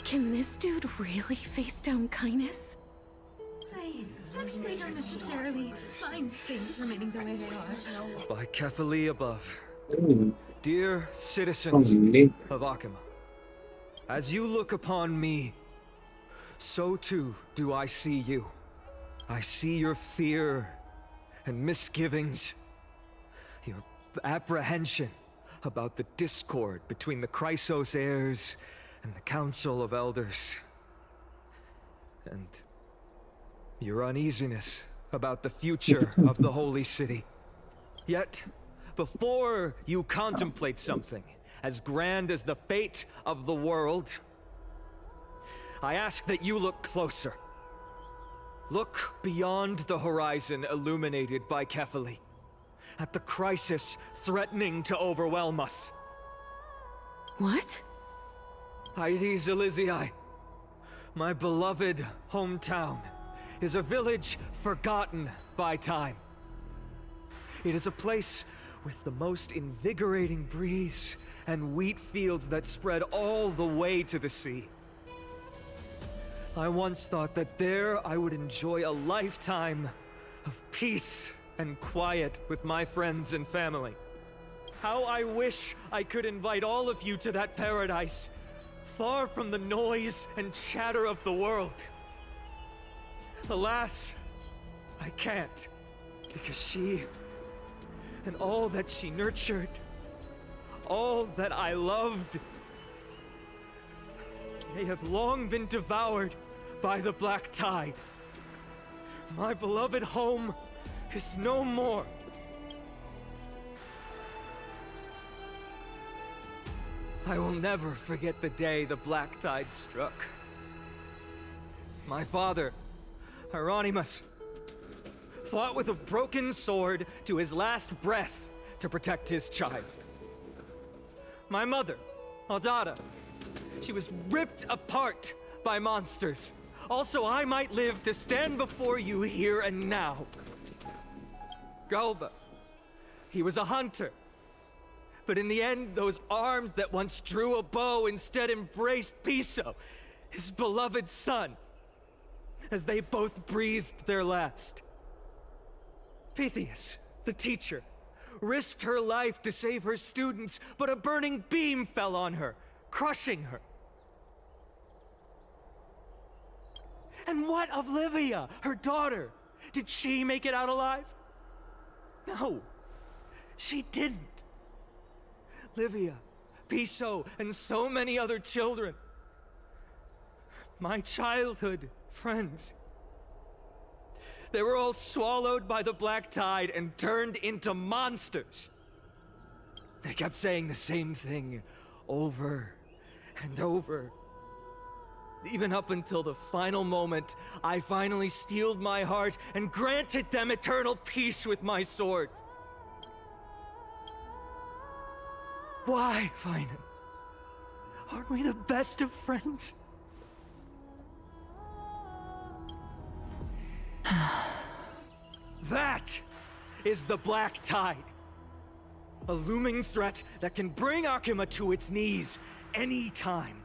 Can this dude really face down kindness? I actually don't necessarily mind things remaining the way they are. By Kefali above. Ooh. Dear citizens really? of Akima, as you look upon me, so too do I see you. I see your fear and misgivings, your apprehension about the discord between the Chrysos heirs and the Council of Elders, and your uneasiness about the future of the Holy City. Yet, before you contemplate something as grand as the fate of the world, I ask that you look closer. Look beyond the horizon illuminated by Kefali, at the crisis threatening to overwhelm us. What? Hydes Elysiae, my beloved hometown, is a village forgotten by time. It is a place with the most invigorating breeze and wheat fields that spread all the way to the sea. I once thought that there I would enjoy a lifetime of peace and quiet with my friends and family. How I wish I could invite all of you to that paradise, far from the noise and chatter of the world. Alas, I can't, because she and all that she nurtured, all that I loved, they have long been devoured by the black tide. My beloved home is no more. I will never forget the day the black tide struck. My father, Hieronymus, fought with a broken sword to his last breath to protect his child. My mother, Aldada, she was ripped apart by monsters. Also, I might live to stand before you here and now. Galba, he was a hunter. But in the end, those arms that once drew a bow instead embraced Piso, his beloved son, as they both breathed their last. Pythias, the teacher, risked her life to save her students, but a burning beam fell on her, crushing her. And what of Livia, her daughter? Did she make it out alive? No, she didn't. Livia, Piso, and so many other children. My childhood friends. They were all swallowed by the black tide and turned into monsters. They kept saying the same thing over and over. Even up until the final moment, I finally steeled my heart and granted them eternal peace with my sword. Why, Finan? Aren't we the best of friends? That is the black tide. A looming threat that can bring Akima to its knees any time.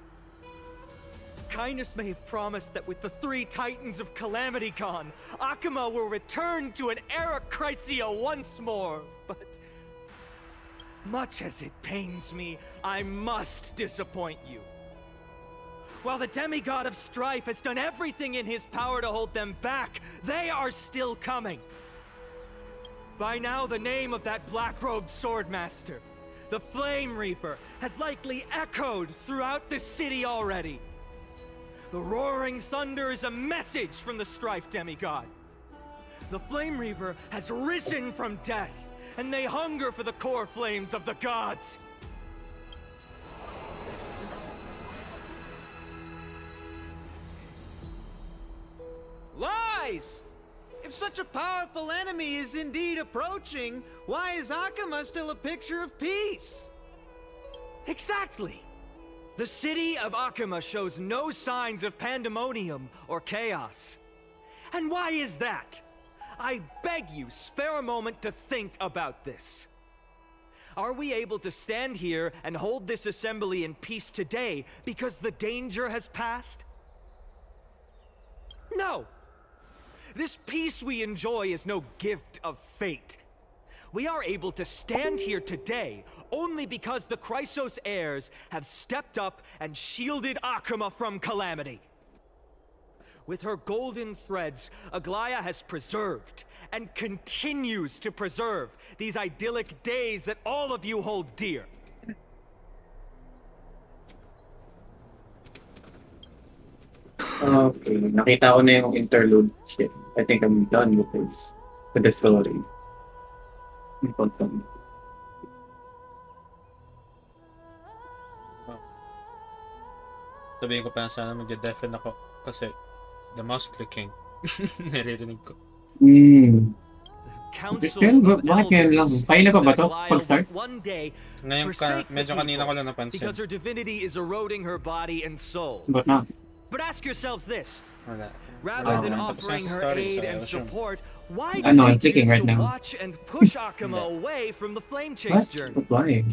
Kindness may have promised that with the 3 Titans of Calamity Con, Akima will return to an era Chrysia once more, but much as it pains me, I must disappoint you. While the demigod of strife has done everything in his power to hold them back, they are still coming. By now, the name of that black-robed swordmaster, the Flame Reaper, has likely echoed throughout the city already. The roaring thunder is a message from the strife demigod. The Flame Reaper has risen from death, and they hunger for the core flames of the gods. Lies! If such a powerful enemy is indeed approaching, why is Akima still a picture of peace? Exactly! The city of Akuma shows no signs of pandemonium or chaos. And why is that? I beg you, spare a moment to think about this. Are we able to stand here and hold this assembly in peace today because the danger has passed? No! This peace we enjoy is no gift of fate. We are able to stand here today only because the Chrysos heirs have stepped up and shielded Akuma from calamity. With her golden threads, Aglaya has preserved and continues to preserve these idyllic days that all of you hold dear. Okay, nakita ko na yung interlude. Shit, I think I'm done with this. With the story. Important. Sabihin ko pa sana mag-deafen ako kasi the mouse clicking. Naririnig ko. Bakit ngayon lang? Kaya na pa ba ito? Pag-start? Ngayon medyo kanina ko lang napansin. Because her divinity is eroding her body and soul. Ba't na? But ask yourselves this. Wala. Rather than offering her aid and support, why do I'm they clicking choose right to now. watch and push Akuma away from the flame chase What? journey? Why?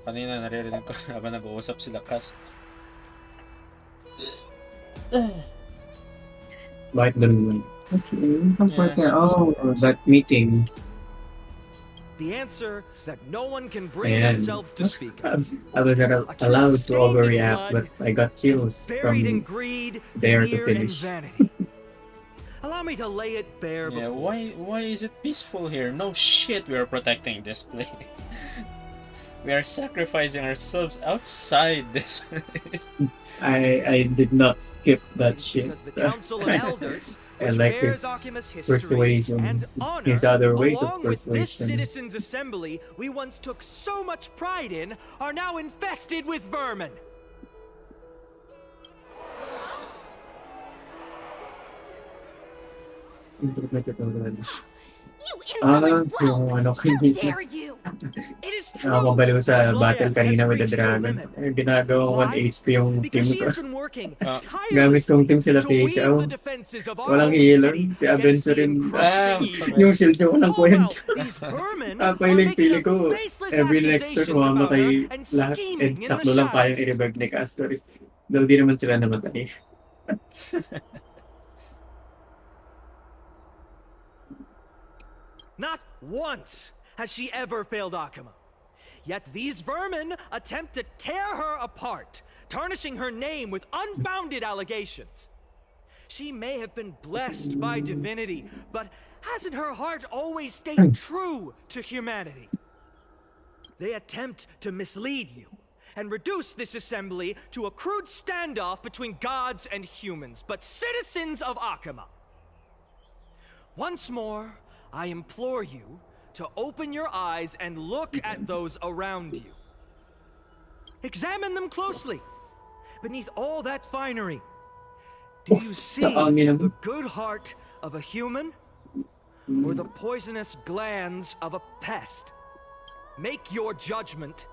Kanina naririnig ko habang nag-uusap sila kas. Bakit ganun? Okay, oh, that meeting. The answer that no one can bring themselves to speak of. I was allowed to overreact, but I got chills Buried in from greed, there to fear, and finish. vanity. Allow me to lay it bare Yeah, before. why is it peaceful here? No shit, we are protecting this place. We are sacrificing ourselves outside this place. I did not skip that shit. Because the Council of Elders, I which like bears his Akima's history persuasion, and honor, his other ways of along with this persuasion. citizens' assembly we once took so much pride in, are now infested with vermin. Yung ano kanina. Nakakabaliw sa battle kanina with the dragon. Ginagawa ko 1 HP yung team ko. Gamit kong team sila Pesha. Walang healer. Si Aventurin. Yung shield niya walang kwento. Ako yung pili ko. Every next turn mamatay lahat. And taklo lang kayang i-revive ni Castor. Dahil di naman sila namatay. Not once has she ever failed Akuma. Yet these vermin attempt to tear her apart, tarnishing her name with unfounded allegations. She may have been blessed by divinity, but hasn't her heart always stayed true to humanity? They attempt to mislead you and reduce this assembly to a crude standoff between gods and humans, but citizens of Akuma. Once more, I implore you to open your eyes and look at those around you. Examine them closely. Beneath all that finery, do you see the good heart of a human or the poisonous glands of a pest? Make your judgment,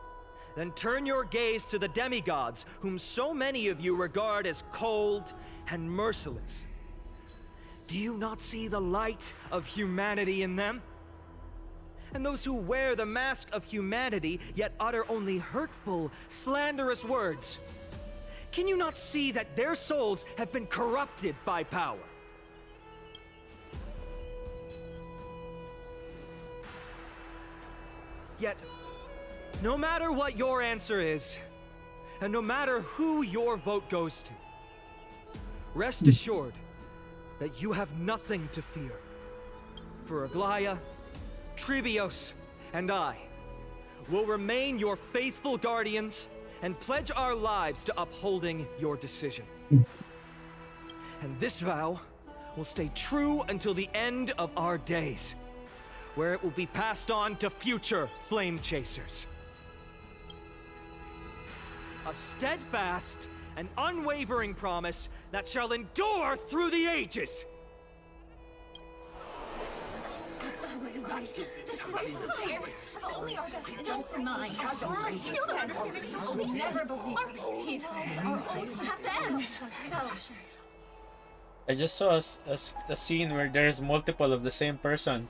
then turn your gaze to the demigods whom so many of you regard as cold and merciless. Do you not see the light of humanity in them? And those who wear the mask of humanity yet utter only hurtful, slanderous words. Can you not see that their souls have been corrupted by power? Yet, no matter what your answer is, and no matter who your vote goes to, rest assured that you have nothing to fear. For Aglaya, Tribios, and I will remain your faithful guardians and pledge our lives to upholding your decision. And this vow will stay true until the end of our days, where it will be passed on to future flame chasers. A steadfast and unwavering promise that shall endure through the ages. This crisis have only our best interests in mind. I still don't understand it. I will never believe our succeed. Our lives have to end. So... I just saw a scene where there's multiple of the same person.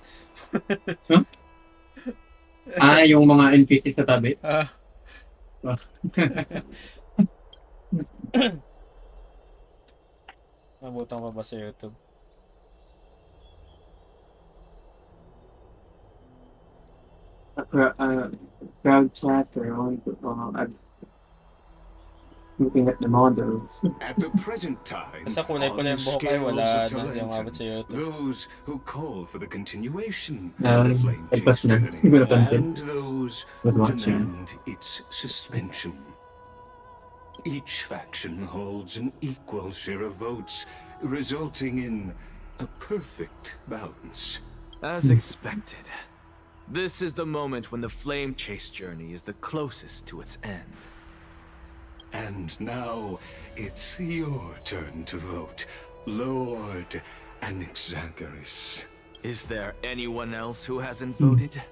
Huh? Yung mga NPC sa tabi? Nabutan ko ba sa YouTube? Crowd chatter looking at the models. At the present time, Basta kulay-kulay on yung buhok ay scales wala of na, hindi umabot sa Talentum, YouTube. those who call for the continuation of the flame chase na. journey, Siguro pansin. and those Was who watching. demand its suspension. Each faction holds an equal share of votes, resulting in a perfect balance. As expected, this is the moment when the flame chase journey is the closest to its end. And now, it's your turn to vote, Lord Anaxagoras. Is there anyone else who hasn't voted?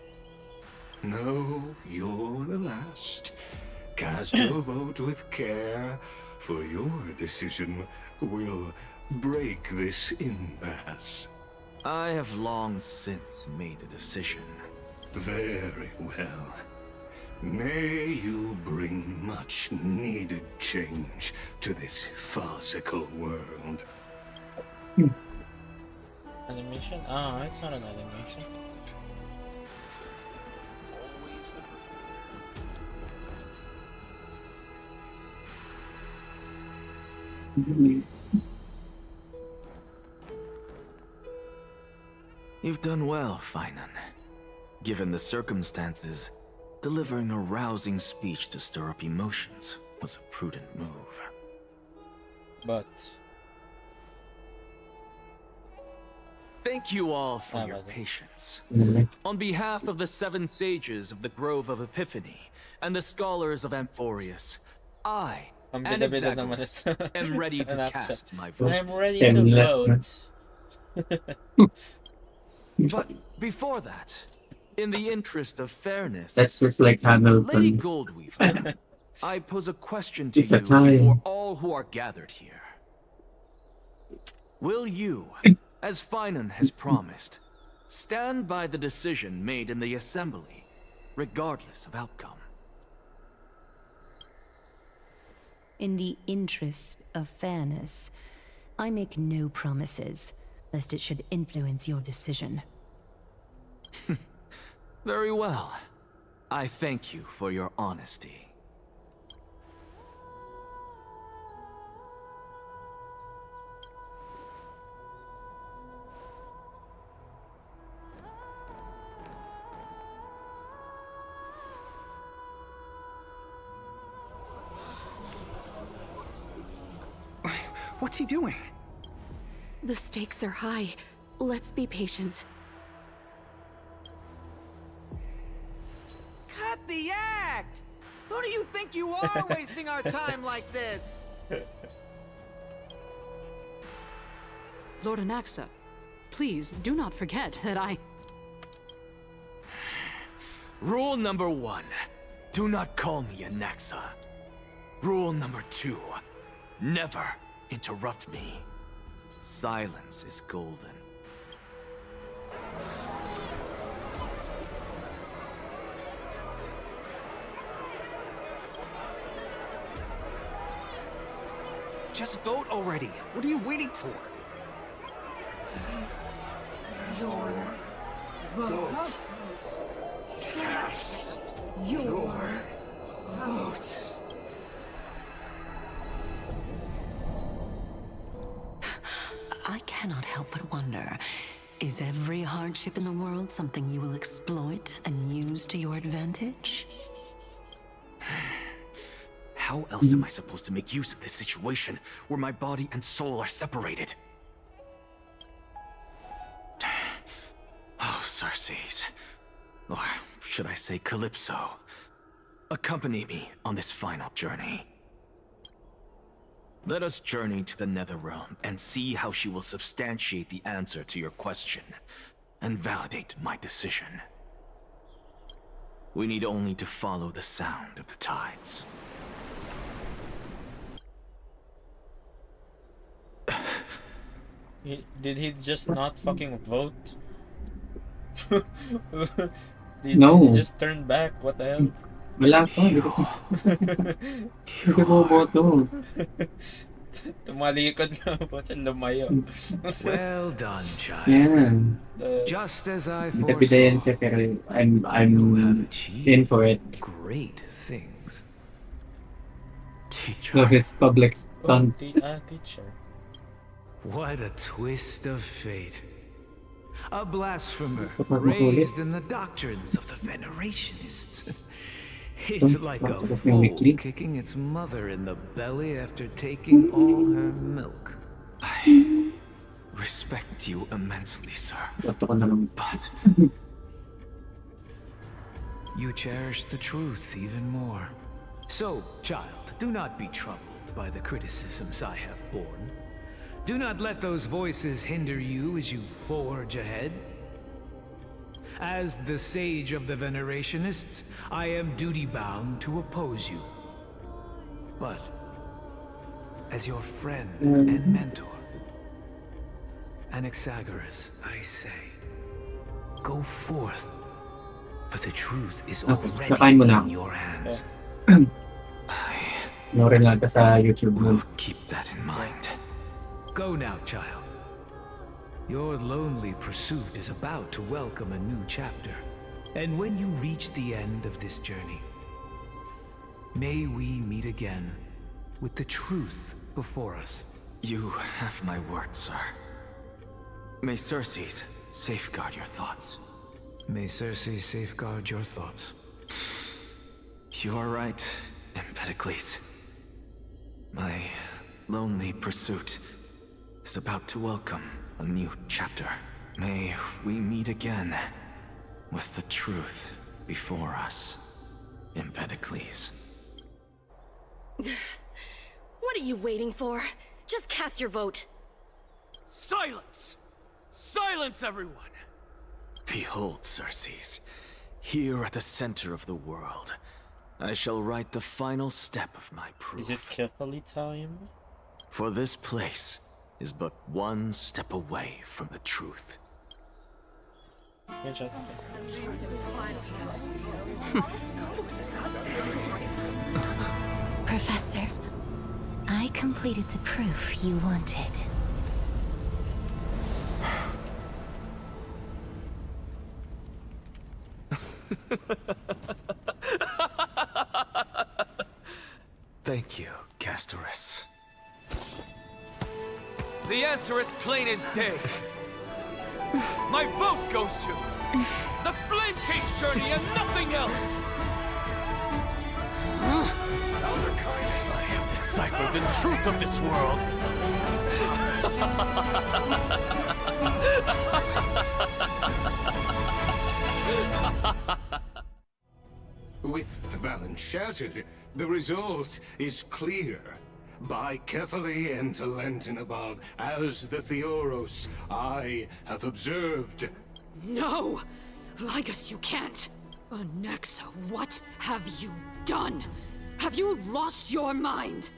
No, you're the last. Cast your vote with care, for your decision will break this impasse. I have long since made a decision. Very well. May you bring much needed change to this farcical world. Animation? Ah, it's not an animation. You've done well, Finan. Given the circumstances, delivering a rousing speech to stir up emotions was a prudent move. But... Thank you all for your patience. On behalf of the 7 sages of the Grove of Epiphany and the scholars of Amphorius, I, Anaxagoras, am ready to cast my vote. I'm ready to vote. But before that, in the interest of fairness, That's just like Hamilton. Lady Goldweaver, I pose a question to It's a you time. before all who are gathered here. Will you, as Finan has promised, stand by the decision made in the Assembly, regardless of outcome? In the interest of fairness, I make no promises, lest it should influence your decision. Very well. I thank you for your honesty. What's he doing? The stakes are high. Let's be patient. Cut the act! Who do you think you are wasting our time like this? Lord Anaxa, please do not forget that I... Rule number 1, do not call me Anaxa. Rule number 2, never interrupt me. Silence is golden. Just vote already. What are you waiting for? Your vote. Cast your vote. I cannot help but wonder, is every hardship in the world something you will exploit and use to your advantage? How else am I supposed to make use of this situation where my body and soul are separated? Oh, Circes. Or should I say Calypso? Accompany me on this final journey. Let us journey to the Nether Realm and see how she will substantiate the answer to your question. and validate my decision. We need only to follow the sound of the tides. Did he just not fucking vote? No. He just turned back? What the hell? Wala pa. Hindi mo boto. Tumalikod lang po siya, lumayo. Well done, child. Yeah. Just as I Napidayan siya, pero I'm in for it. Great things. So his public stunt. Teacher. What a twist of fate. A blasphemer Kapag raised in the doctrines of the Venerationists. It's like a Tapos foal yung weekly. kicking its mother in the belly after taking all her milk. I respect you immensely, sir. Boto ko na lang. But you cherish the truth even more. So, child, do not be troubled by the criticisms I have borne. Do not let those voices hinder you as you forge ahead. As the sage of the Venerationists, I am duty-bound to oppose you. But, as your friend and mentor, Anaxagoras, I say, go forth, for the truth is already Nakain mo na. in your hands. Norin lang ka sa YouTube mo. keep that in mind. Go now, child. Your lonely pursuit is about to welcome a new chapter. And when you reach the end of this journey, may we meet again with the truth before us. You have my word, sir. May Circes safeguard your thoughts. May Circe safeguard your thoughts. You are right, Empedocles. My lonely pursuit is about to welcome a new chapter. May we meet again with the truth before us, Empedocles. What are you waiting for? Just cast your vote. Silence! Silence, everyone! Behold, Circes, here at the center of the world, I shall write the final step of my proof. Is it carefully time? For this place is but one step away from the truth. Professor, I completed the proof you wanted. Thank you, Castorus. The answer is plain as day. My vote goes to the Flame Chase Journey and nothing else! Elder Kindness, I have deciphered the truth of this world! with the balance shattered, the result is clear. By carefully enter Lenten above, as the Theoros I have observed. No! Ligus, you can't! Anaxa, what have you done? Have you lost your mind?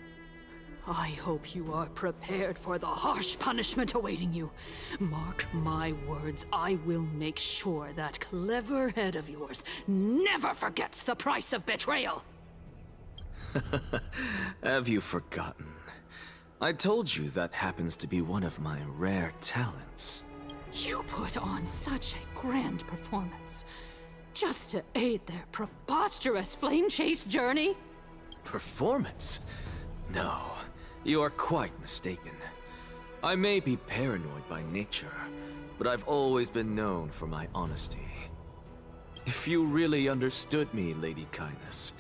I hope you are prepared for the harsh punishment awaiting you. Mark my words, I will make sure that clever head of yours never forgets the price of betrayal. Have you forgotten? I told you that happens to be one of my rare talents. You put on such a grand performance, just to aid their preposterous flame chase journey? Performance? No, you are quite mistaken. I may be paranoid by nature, but I've always been known for my honesty. If you really understood me, Lady Kindness,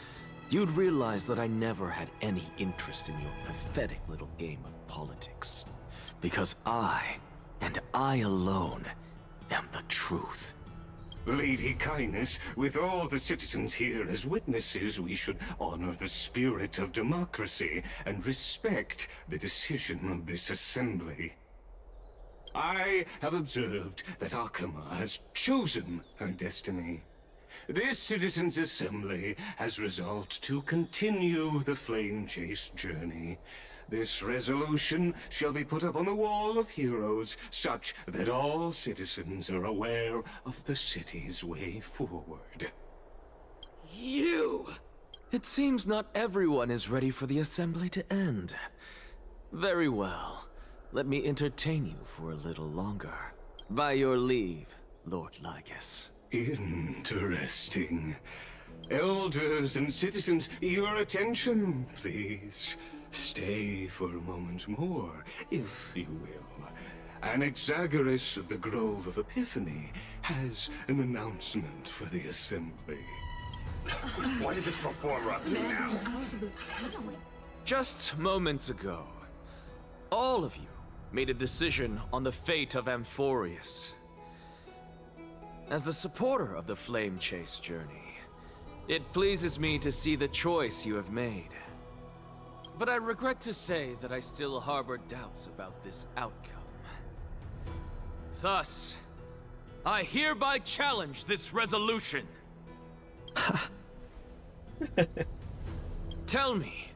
you'd realize that I never had any interest in your pathetic little game of politics. Because I, and I alone, am the truth. Lady Kindness, with all the citizens here as witnesses, we should honor the spirit of democracy and respect the decision of this assembly. I have observed that Akama has chosen her destiny. This citizens' assembly has resolved to continue the flame chase journey. This resolution shall be put up on the wall of heroes, such that all citizens are aware of the city's way forward. You! It seems not everyone is ready for the assembly to end. Very well. Let me entertain you for a little longer. By your leave, Lord Lygus. Interesting. Elders and citizens, your attention, please. Stay for a moment more, if you will. Anaxagoras of the Grove of Epiphany has an announcement for the assembly. What is this performer up to now? Just moments ago, all of you made a decision on the fate of Amphorius. As a supporter of the Flame Chase journey, it pleases me to see the choice you have made. But I regret to say that I still harbor doubts about this outcome. Thus, I hereby challenge this resolution. Tell me,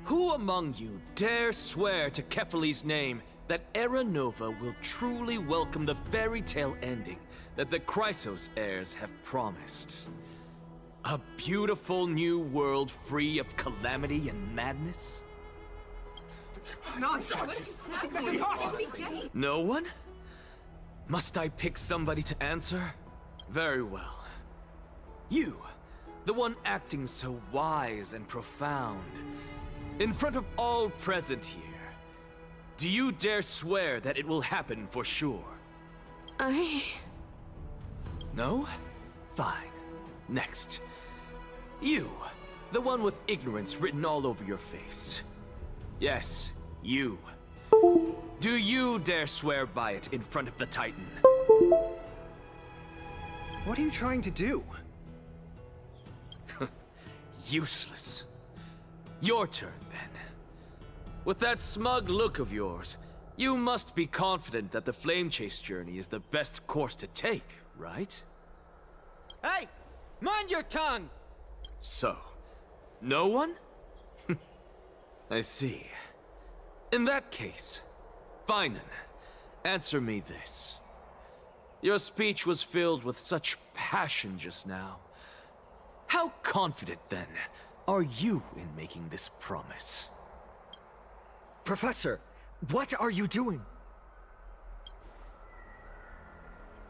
who among you dare swear to Kefali's name that Era Nova will truly welcome the fairy tale ending that the Chrysos heirs have promised? A beautiful new world free of calamity and madness? Nonsense! That's impossible! No one? Must I pick somebody to answer? Very well. You, the one acting so wise and profound, in front of all present here, do you dare swear that it will happen for sure? No? Fine. Next. You, the one with ignorance written all over your face. Yes, you. Do you dare swear by it in front of the Titan? What are you trying to do? Useless. Your turn, then. With that smug look of yours, you must be confident that the Flame Chase journey is the best course to take, right? Hey! Mind your tongue! So, no one? I see. In that case, Finan, answer me this. Your speech was filled with such passion just now. How confident, then, are you in making this promise? Professor, what are you doing?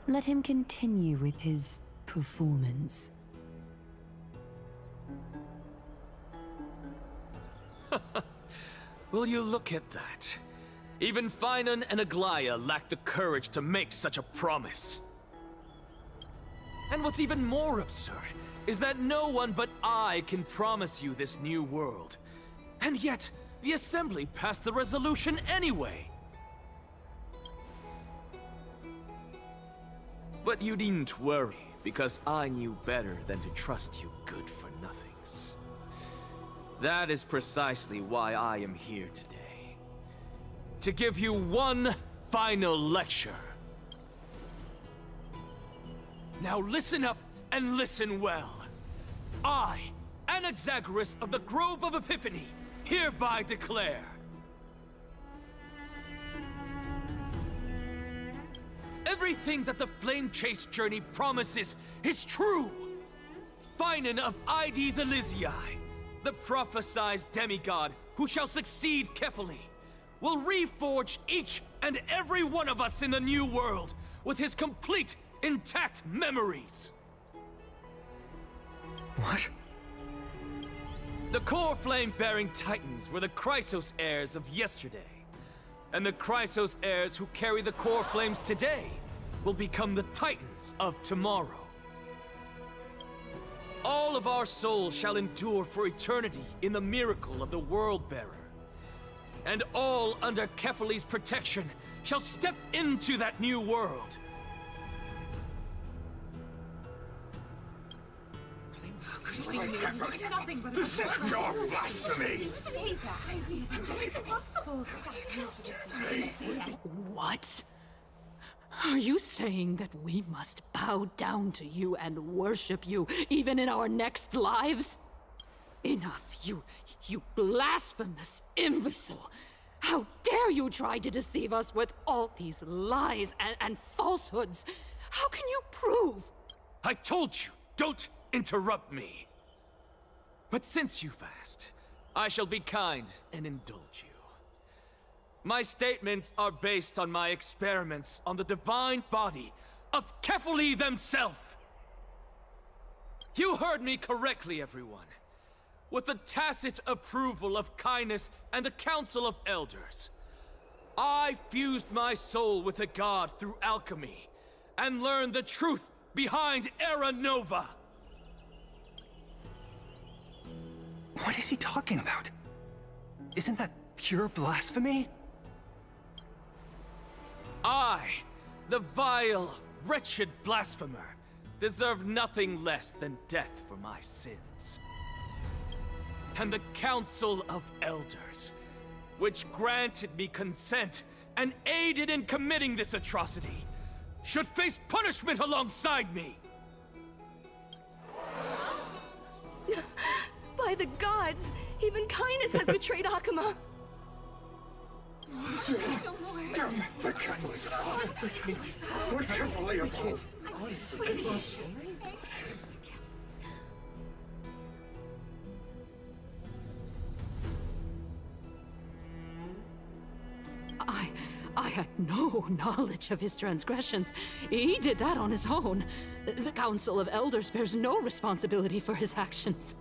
Let him continue with his performance. Will you look at that? Even Finan and Aglaya lack the courage to make such a promise. And what's even more absurd is that no one but I can promise you this new world. And yet, the Assembly passed the resolution anyway. But you needn't worry, because I knew better than to trust you good-for-nothings. That is precisely why I am here today. To give you one final lecture. Now listen up and listen well. I, Anaxagoras of the Grove of Epiphany, hereby declare everything that the Flame Chase journey promises is true. Finan of Ides Elysiae, the prophesied demigod who shall succeed Kefali, will reforge each and every one of us in the new world with his complete, intact memories. What? The core flame-bearing titans were the Chrysos heirs of yesterday. And the Chrysos heirs who carry the core flames today will become the titans of tomorrow. All of our souls shall endure for eternity in the miracle of the World-Bearer. And all under Kefali's protection shall step into that new world. This is pure blasphemy! It's impossible. What? Are you saying that we must bow down to you and worship you, even in our next lives? Enough, you blasphemous imbecile! How dare you try to deceive us with all these lies and falsehoods? How can you prove? I told you, don't interrupt me. But since you've asked, I shall be kind and indulge you. My statements are based on my experiments on the divine body of Kefali themselves. You heard me correctly, everyone. With the tacit approval of Kindness and the Council of Elders, I fused my soul with the god through alchemy and learned the truth behind Era Nova. What is he talking about? Isn't that pure blasphemy? I, the vile, wretched blasphemer, deserve nothing less than death for my sins. And the Council of Elders, which granted me consent and aided in committing this atrocity, should face punishment alongside me! By the gods! Even Kindness has betrayed Akuma! The Kindness God! We're carefully involved! I had no knowledge of his transgressions. He did that on his own. The Council of Elders bears no responsibility for his actions.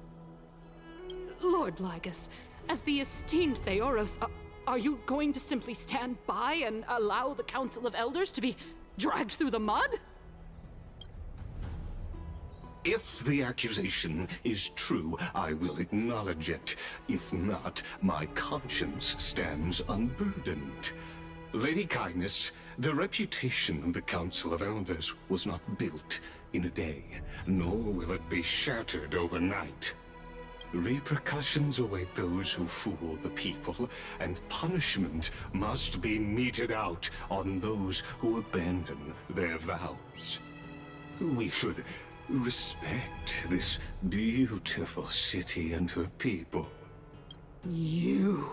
Lord Lygus, as the esteemed Theoros, are you going to simply stand by and allow the Council of Elders to be dragged through the mud? If the accusation is true, I will acknowledge it. If not, my conscience stands unburdened. Lady Kindness, the reputation of the Council of Elders was not built in a day, nor will it be shattered overnight. Repercussions await those who fool the people, and punishment must be meted out on those who abandon their vows. We should respect this beautiful city and her people. You...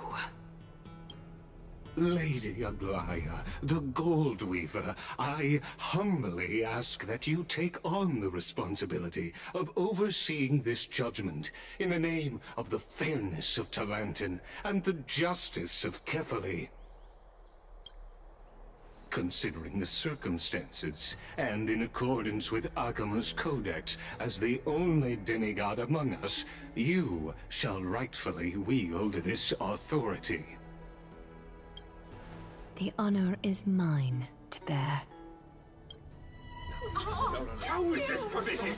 Lady Aglaya, the Gold Weaver, I humbly ask that you take on the responsibility of overseeing this judgment in the name of the fairness of Talantin and the justice of Kefali. Considering the circumstances, and in accordance with Akuma's codex as the only demigod among us, you shall rightfully wield this authority. The honor is mine to bear. How is this permitted?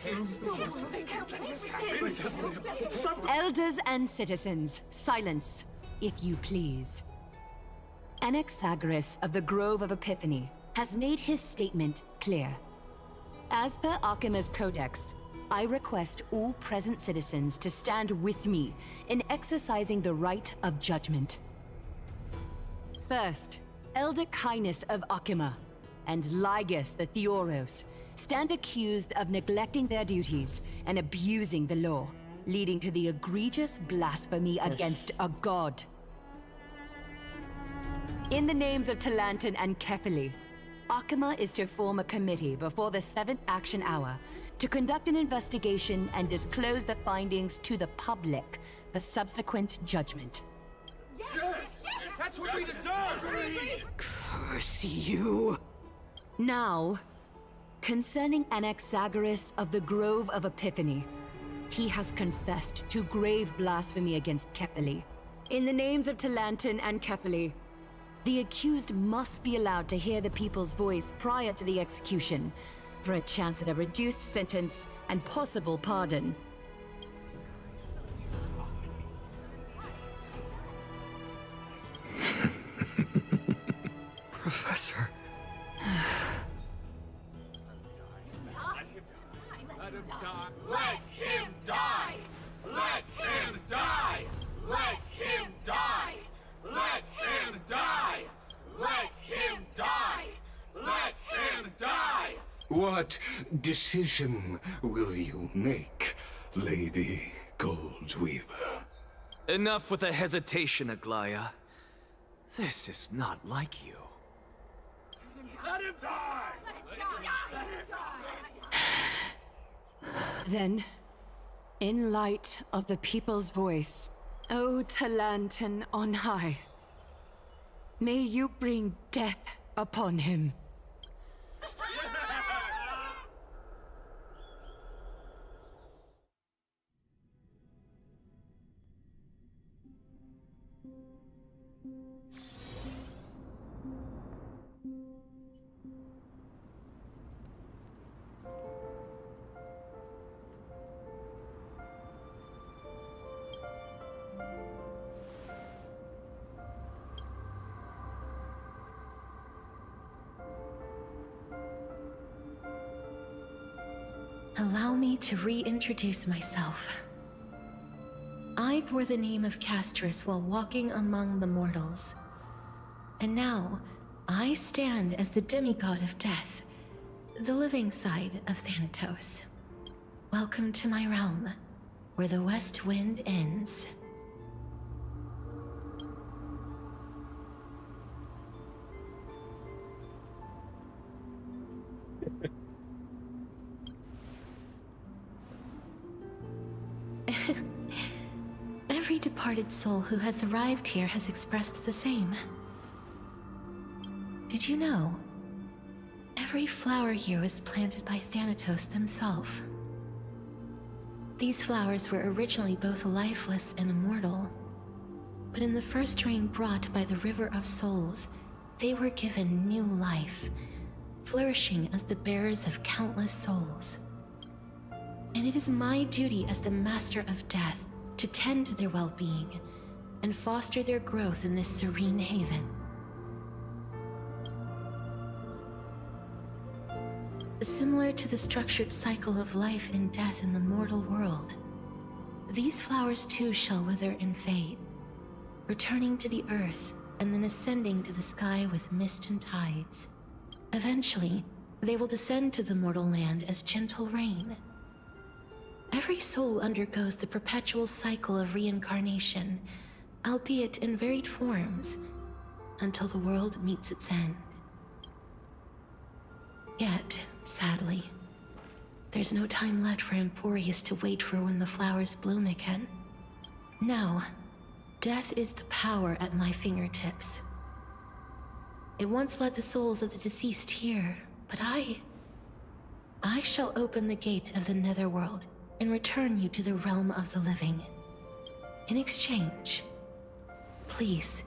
Elders and citizens, silence, if you please. Anaxagoras of the Grove of Epiphany has made his statement clear. As per Akuma's codex, I request all present citizens to stand with me in exercising the right of judgment. First, Elder Kindness of Akuma and Lygus the Theoros stand accused of neglecting their duties and abusing the law, leading to the egregious blasphemy against a god. In the names of Talantin and Kefali, Akuma is to form a committee before the 7th action hour to conduct an investigation and disclose the findings to the public for subsequent judgment. That's what we deserve! Curse you! Now, concerning Anaxagoras of the Grove of Epiphany, he has confessed to grave blasphemy against Kefali. In the names of Talantin and Kefali, the accused must be allowed to hear the people's voice prior to the execution, for a chance at a reduced sentence and possible pardon. Professor. Let him die! Let him die! Let him die! Let him die! Let him die! Let him die! Let him What decision will you make, Lady Goldweaver? Enough with the hesitation, Aglaya. This is not like you. Let him die! Let him die! Then, in light of the people's voice, O Talantan on high, may you bring death upon him. Allow me to reintroduce myself. I bore the name of Castrus while walking among the mortals. And now, I stand as the demigod of death, the living side of Thanatos. Welcome to my realm, where the west wind ends. Every departed soul who has arrived here has expressed the same. Did you know? Every flower here was planted by Thanatos themselves. These flowers were originally both lifeless and immortal, but in the first rain brought by the River of Souls, they were given new life, flourishing as the bearers of countless souls. And it is my duty as the Master of Death to tend to their well-being and foster their growth in this serene haven. Similar to the structured cycle of life and death in the mortal world, these flowers too shall wither and fade, returning to the earth and then ascending to the sky with mist and tides. Eventually, they will descend to the mortal land as gentle rain. Every soul undergoes the perpetual cycle of reincarnation, albeit in varied forms, until the world meets its end. Yet, sadly, there's no time left for Emporius to wait for when the flowers bloom again. Now, death is the power at my fingertips. It once led the souls of the deceased here, but I shall open the gate of the netherworld and return you to the realm of the living. In exchange, please,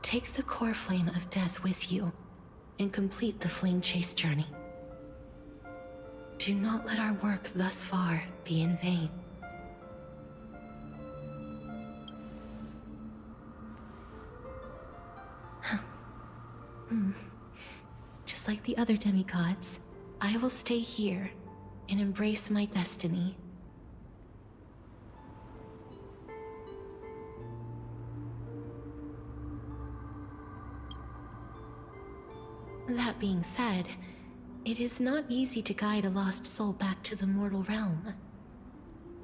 take the core flame of death with you and complete the flame chase journey. Do not let our work thus far be in vain. Just like the other demigods, I will stay here and embrace my destiny. That being said, it is not easy to guide a lost soul back to the mortal realm.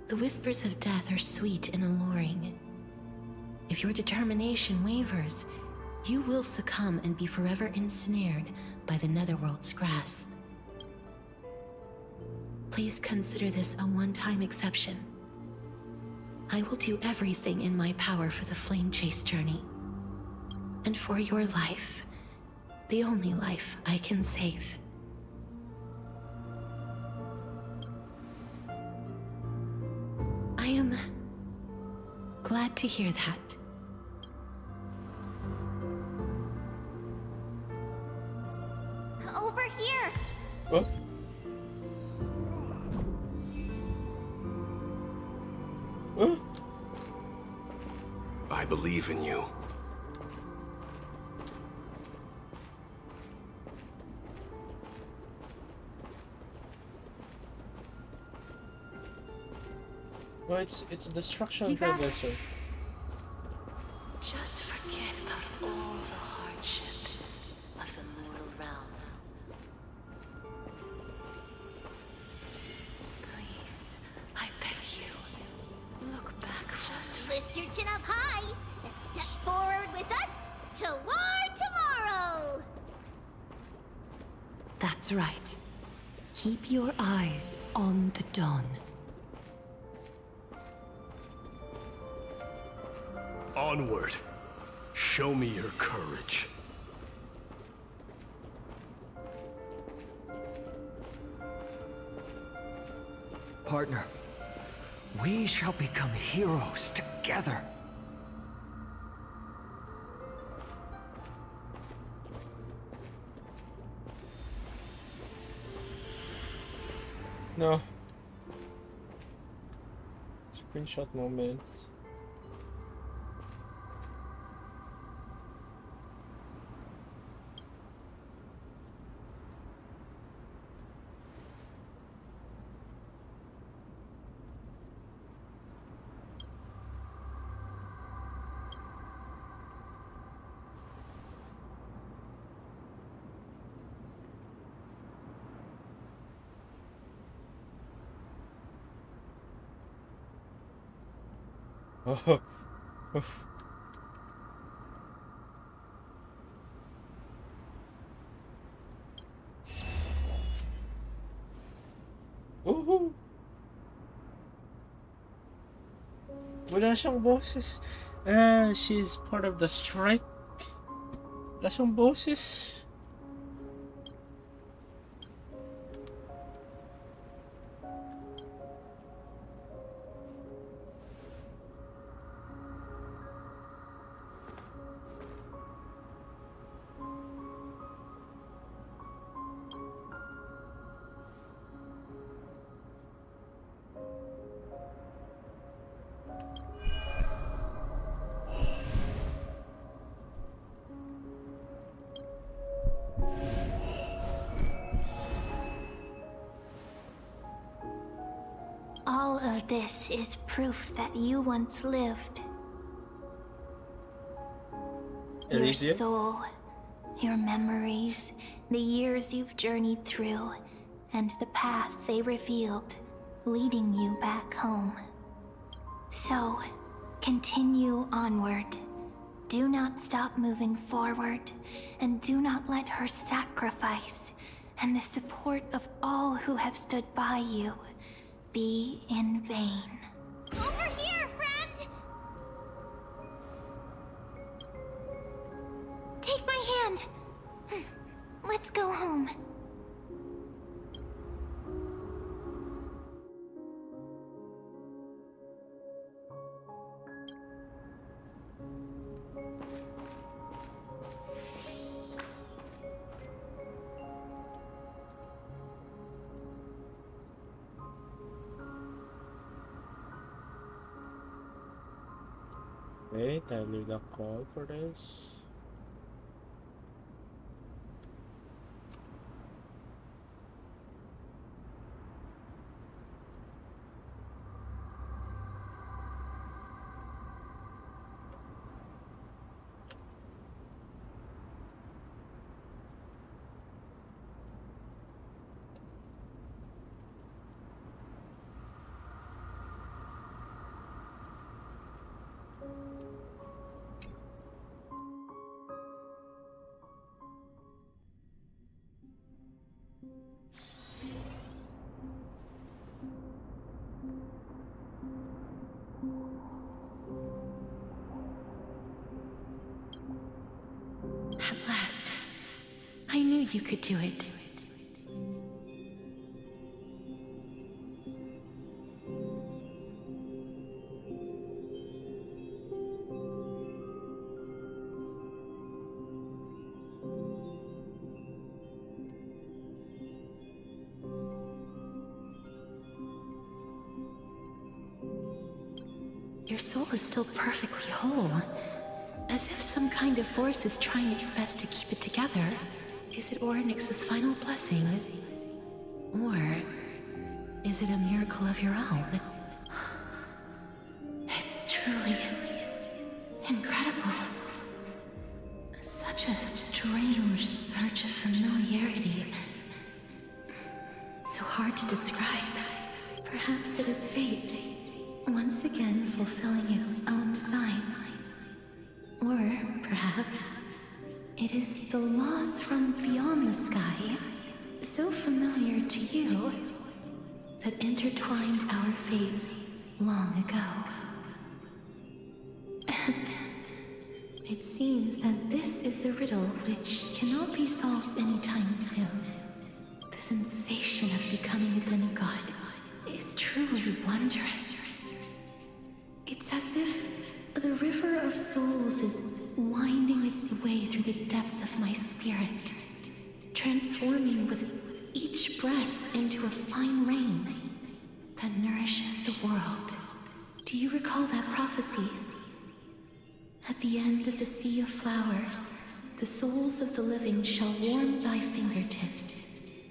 The whispers of death are sweet and alluring. If your determination wavers, you will succumb and be forever ensnared by the netherworld's grasp. Please consider this a one-time exception. I will do everything in my power for the flame chase journey. And for your life, the only life I can save. I am glad to hear that. Over here! What? Huh? I believe in you. Well, it's destruction Keep for back. this one. Just forget about all the hardships of the mortal realm. That's right. Keep your eyes on the dawn. Onward. Show me your courage. Partner, we shall become heroes together. No. Screenshot moment. Oh. Oof. Woohoo! Wala siyang boses. She's part of the strike. Wala siyang boses. All of this is proof that you once lived. Your Elysia? soul, your memories, the years you've journeyed through, and the path they revealed, leading you back home. So, continue onward. Do not stop moving forward, and do not let her sacrifice and the support of all who have stood by you be in vain. Over here, friend! Take my hand. Let's go home. Wait, I leave the call for this. At last. I knew you could do it. Your soul is still perfectly whole. As if some kind of force is trying its best to keep it together. Is it Orynyx's final blessing? Or is it a miracle of your own? It's truly incredible. Such a strange surge of familiarity. So hard to describe. Perhaps it is fate, once again fulfilling its own design. Or perhaps it is the laws from beyond the sky so familiar to you that intertwined our fates long ago. It seems that this is the riddle which cannot be solved anytime soon. The sensation of becoming a demigod is truly wondrous. It's as if the river of souls is winding its way through the depths of my spirit, transforming with each breath into a fine rain that nourishes the world. Do you recall that prophecy? At the end of the sea of flowers, the souls of the living shall warm thy fingertips,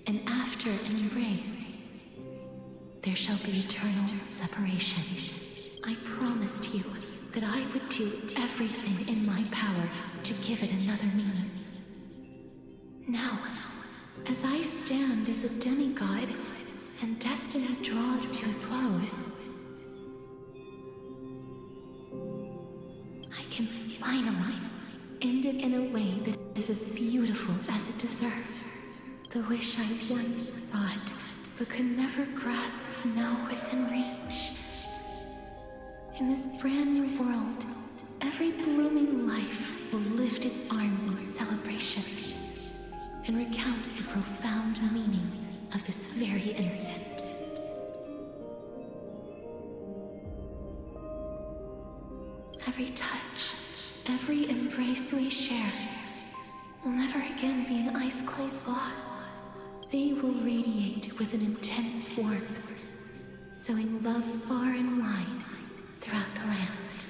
and after an embrace, there shall be eternal separation. I promised you that I would do everything in my power to give it another meaning. Now, as I stand as a demigod and destiny draws to a close, I can finally end it in a way that is as beautiful as it deserves. The wish I once sought, but could never grasp, is now within reach. In this brand new world, every blooming life will lift its arms in celebration and recount the profound meaning of this very instant. Every touch, every embrace we share will never again be an ice-cold loss. They will radiate with an intense warmth, sowing love far and wide throughout the land.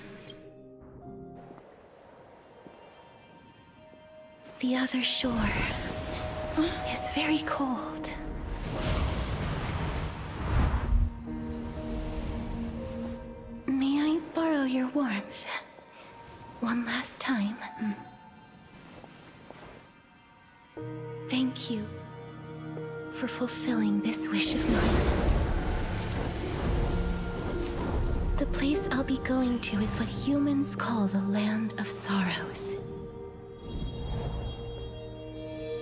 The other shore is very cold. May I borrow your warmth one last time? Thank you for fulfilling this wish of mine. The place I'll be going to is what humans call the Land of Sorrows.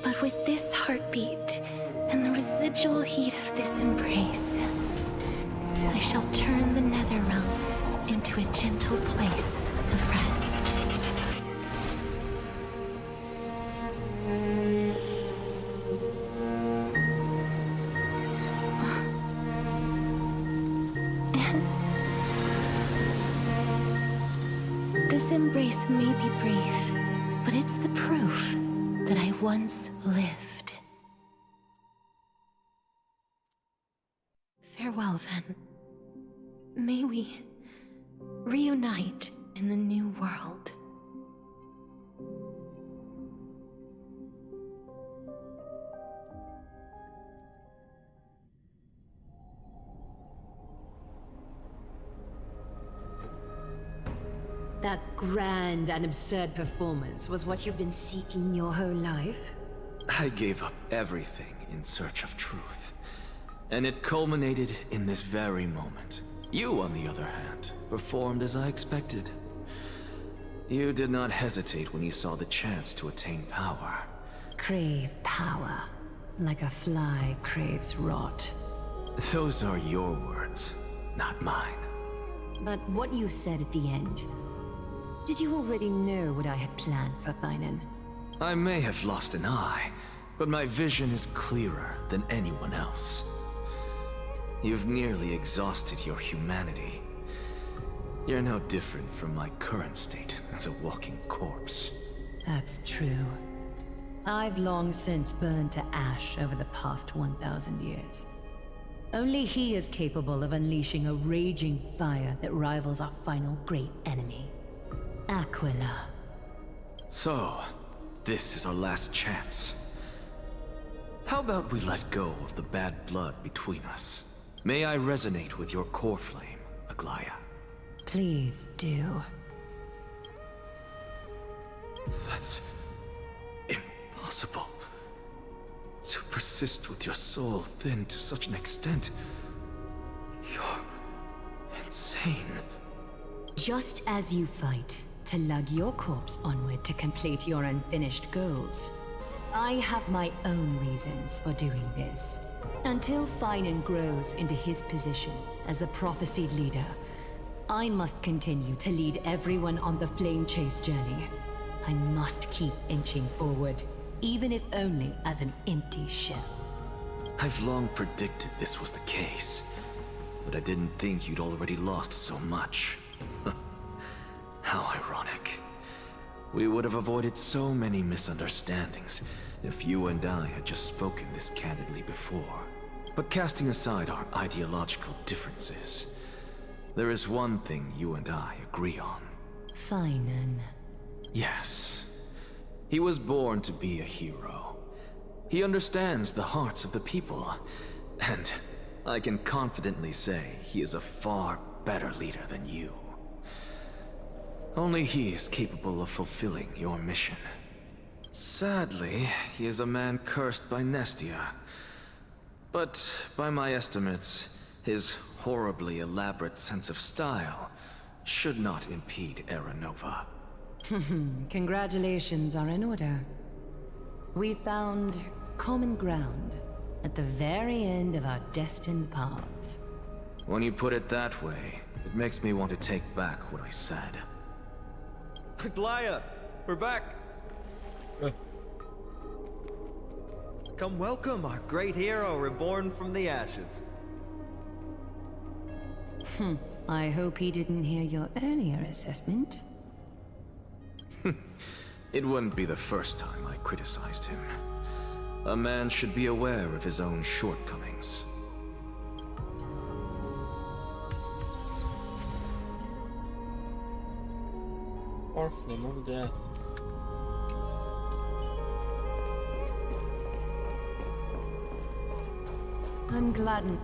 But with this heartbeat and the residual heat of this embrace, I shall turn the nether realm into a gentle place of rest. This embrace may be brief, but it's the proof that I once lived. Farewell, then. May we reunite in the new world. That grand and absurd performance was what you've been seeking your whole life? I gave up everything in search of truth. And it culminated in this very moment. You, on the other hand, performed as I expected. You did not hesitate when you saw the chance to attain power. Crave power, like a fly craves rot. Those are your words, not mine. But what you said at the end, did you already know what I had planned for Thainan? I may have lost an eye, but my vision is clearer than anyone else. You've nearly exhausted your humanity. You're no different from my current state as a walking corpse. That's true. I've long since burned to ash over the past 1,000 years. Only he is capable of unleashing a raging fire that rivals our final great enemy, Aquila. So, this is our last chance. How about we let go of the bad blood between us? May I resonate with your core flame, Aglaya? Please do. That's impossible. To persist with your soul thinned to such an extent. You're insane. Just as you fight to lug your corpse onward to complete your unfinished goals, I have my own reasons for doing this. Until Finan grows into his position as the prophesied leader, I must continue to lead everyone on the flame chase journey. I must keep inching forward, even if only as an empty shell. I've long predicted this was the case, but I didn't think you'd already lost so much. How ironic. We would have avoided so many misunderstandings if you and I had just spoken this candidly before. But casting aside our ideological differences, there is one thing you and I agree on. Finan. Yes. He was born to be a hero. He understands the hearts of the people, and I can confidently say he is a far better leader than you. Only he is capable of fulfilling your mission. Sadly, he is a man cursed by Nestia. But by my estimates, his horribly elaborate sense of style should not impede Era Nova. Congratulations are in order. We found common ground at the very end of our destined paths. When you put it that way, it makes me want to take back what I said. Glaya, we're back. Come welcome our great hero reborn from the ashes. I hope he didn't hear your earlier assessment. It wouldn't be the first time I criticized him. A man should be aware of his own shortcomings. Or Flame of Death. I'm gladdened.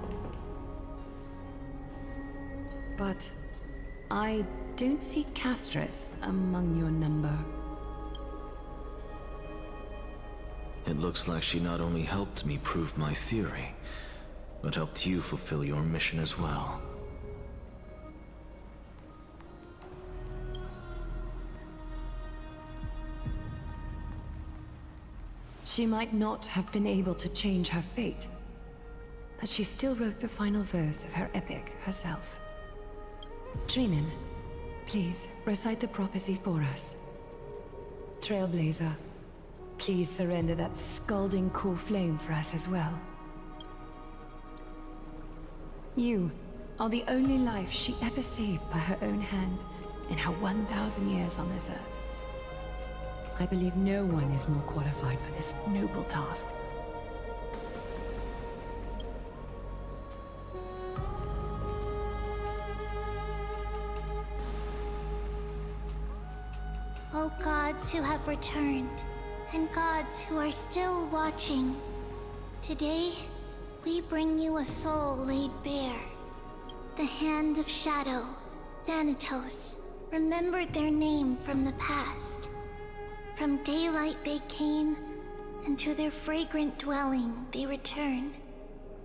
But I don't see Castris among your number. It looks like she not only helped me prove my theory, but helped you fulfill your mission as well. She might not have been able to change her fate, but she still wrote the final verse of her epic herself. Dreamin, please recite the prophecy for us. Trailblazer, please surrender that scalding core flame for us as well. You are the only life she ever saved by her own hand in her 1,000 years on this earth. I believe no one is more qualified for this noble task. O gods who have returned, and gods who are still watching, today we bring you a soul laid bare. The Hand of Shadow, Thanatos, remembered their name from the past. From daylight they came, and to their fragrant dwelling they return,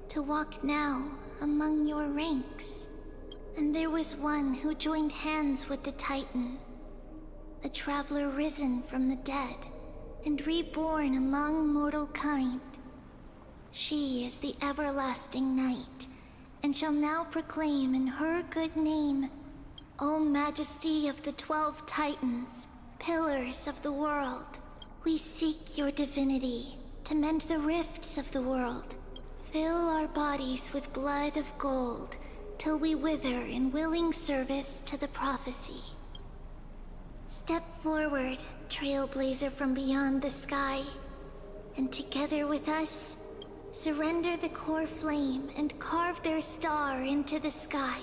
to walk now among your ranks. And there was one who joined hands with the Titan, a traveler risen from the dead, and reborn among mortal kind. She is the everlasting night, and shall now proclaim in her good name, O Majesty of the 12 Titans, pillars of the world, we seek your divinity to mend the rifts of the world. Fill our bodies with blood of gold, till we wither in willing service to the prophecy. Step forward, trailblazer from beyond the sky, and together with us, surrender the core flame and carve their star into the sky.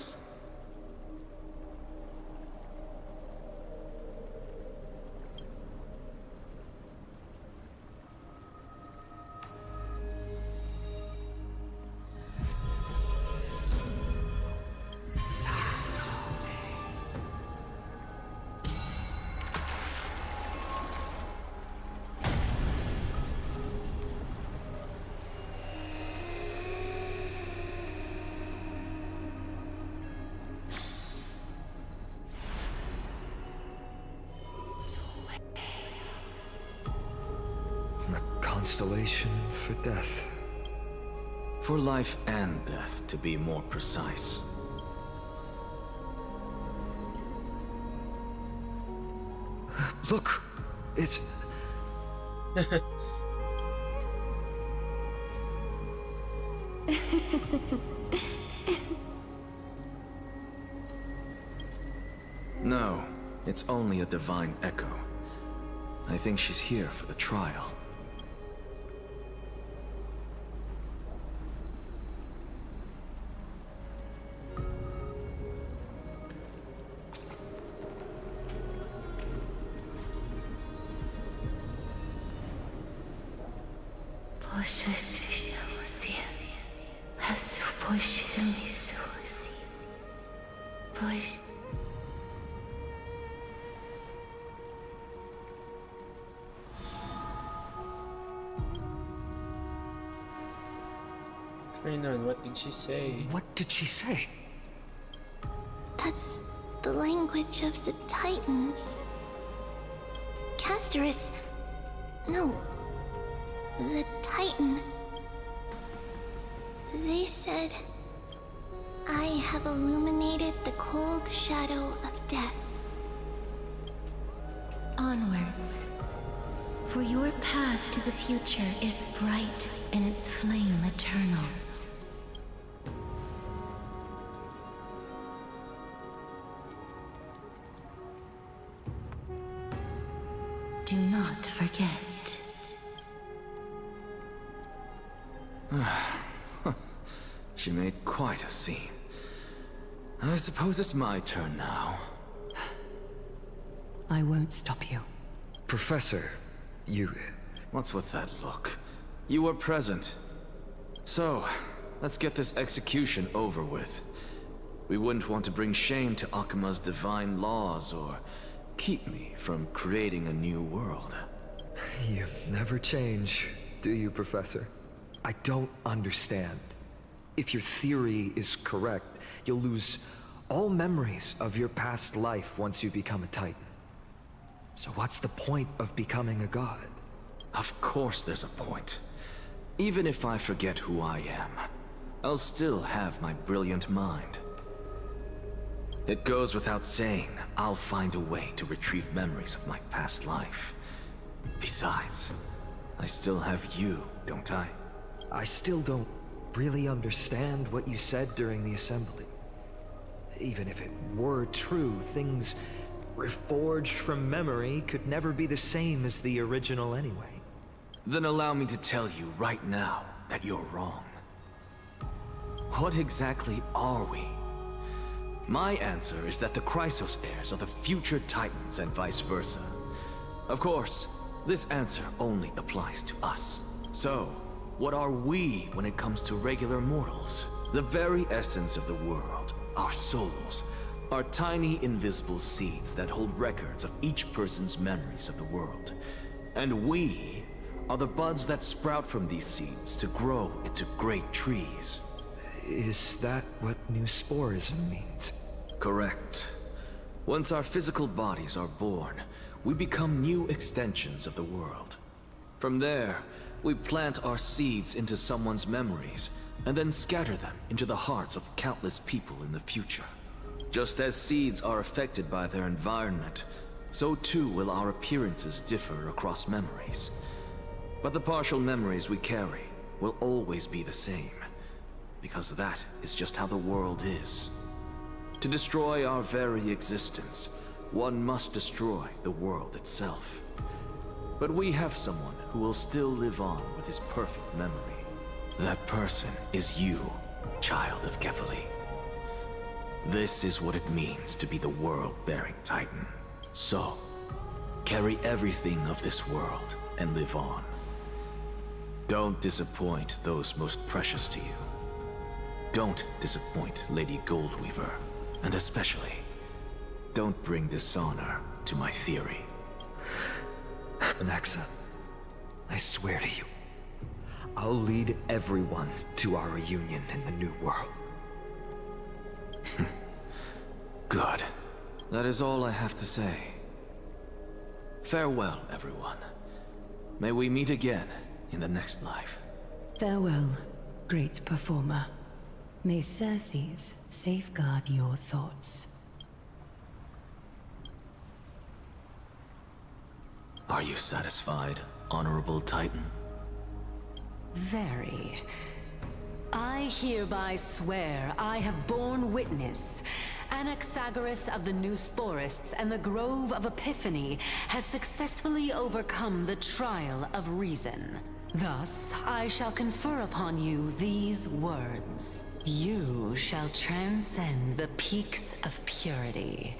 constellation for death. For life and death, to be more precise. Look! It's... No, it's only a divine echo. I think she's here for the trial. Renan, what did she say? What did she say? That's the language of the Titans. Castorus... No. The Titan. They said... I have illuminated the cold shadow of death. Onwards. For your path to the future is bright and its flame eternal. Do not forget. She made quite a scene. I suppose it's my turn now. I won't stop you. Professor, you... What's with that look? You were present. So, let's get this execution over with. We wouldn't want to bring shame to Akuma's divine laws or keep me from creating a new world. You never change, do you, Professor? I don't understand. If your theory is correct, you'll lose all memories of your past life once you become a Titan. So what's the point of becoming a god? Of course there's a point. Even if I forget who I am, I'll still have my brilliant mind. It goes without saying, I'll find a way to retrieve memories of my past life. Besides, I still have you, don't I? I still don't really understand what you said during the assembly. Even if it were true, things reforged from memory could never be the same as the original anyway. Then allow me to tell you right now that you're wrong. What exactly are we? My answer is that the Chrysos heirs are the future Titans and vice versa. Of course, this answer only applies to us. So, what are we when it comes to regular mortals? The very essence of the world, our souls, are tiny invisible seeds that hold records of each person's memories of the world. And we are the buds that sprout from these seeds to grow into great trees. Is that what new sporism means? Correct. Once our physical bodies are born, we become new extensions of the world. From there, we plant our seeds into someone's memories, and then scatter them into the hearts of countless people in the future. Just as seeds are affected by their environment, so too will our appearances differ across memories. But the partial memories we carry will always be the same, because that is just how the world is. To destroy our very existence, one must destroy the world itself. But we have someone who will still live on with his perfect memory. That person is you, child of Kefali. This is what it means to be the world-bearing Titan. So, carry everything of this world and live on. Don't disappoint those most precious to you. Don't disappoint Lady Goldweaver. And especially, don't bring dishonor to my theory. Anaxa, I swear to you, I'll lead everyone to our reunion in the new world. Good. That is all I have to say. Farewell, everyone. May we meet again in the next life. Farewell, great performer. May Circes safeguard your thoughts. Are you satisfied, Honorable Titan? Very. I hereby swear I have borne witness. Anaxagoras of the New Sporists and the Grove of Epiphany has successfully overcome the trial of reason. Thus, I shall confer upon you these words. You shall transcend the peaks of purity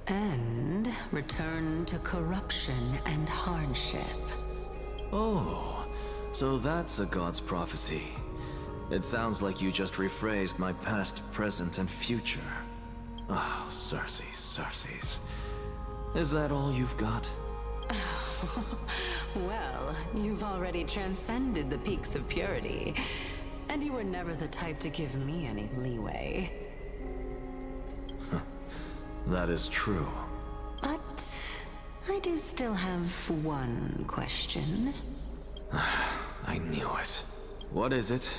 and return to corruption and hardship. Oh, so that's a god's prophecy. It sounds like you just rephrased my past, present, and future. Oh, Circes. Is that all you've got? Well, you've already transcended the peaks of purity, and you were never the type to give me any leeway. That is true. But I do still have one question. I knew it. What is it?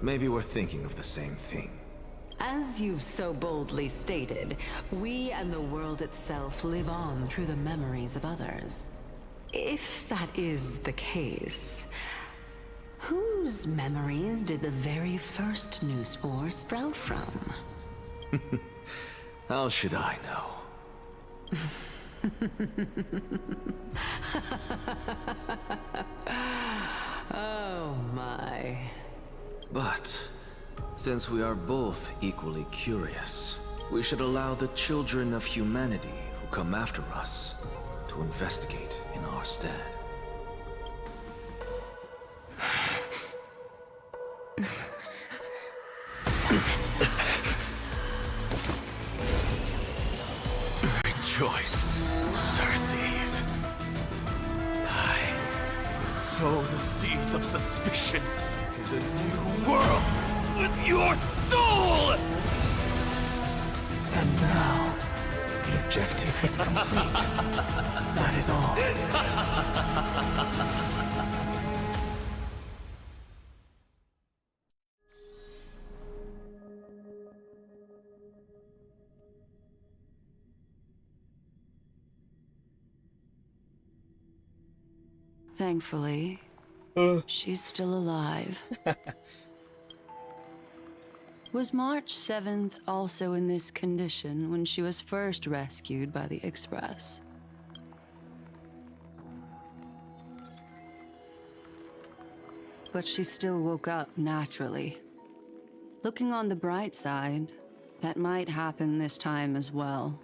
Maybe we're thinking of the same thing. As you've so boldly stated, we and the world itself live on through the memories of others. If that is the case, whose memories did the very first new spore sprout from? How should I know? Oh my. But, since we are both equally curious, we should allow the children of humanity who come after us to investigate in our stead. Rejoice, Circes. I sow the seeds of suspicion in the new world with your soul! And now, the objective is complete. That is all. Thankfully, she's still alive. Was March 7th also in this condition when she was first rescued by the Express? But she still woke up naturally. Looking on the bright side, that might happen this time as well.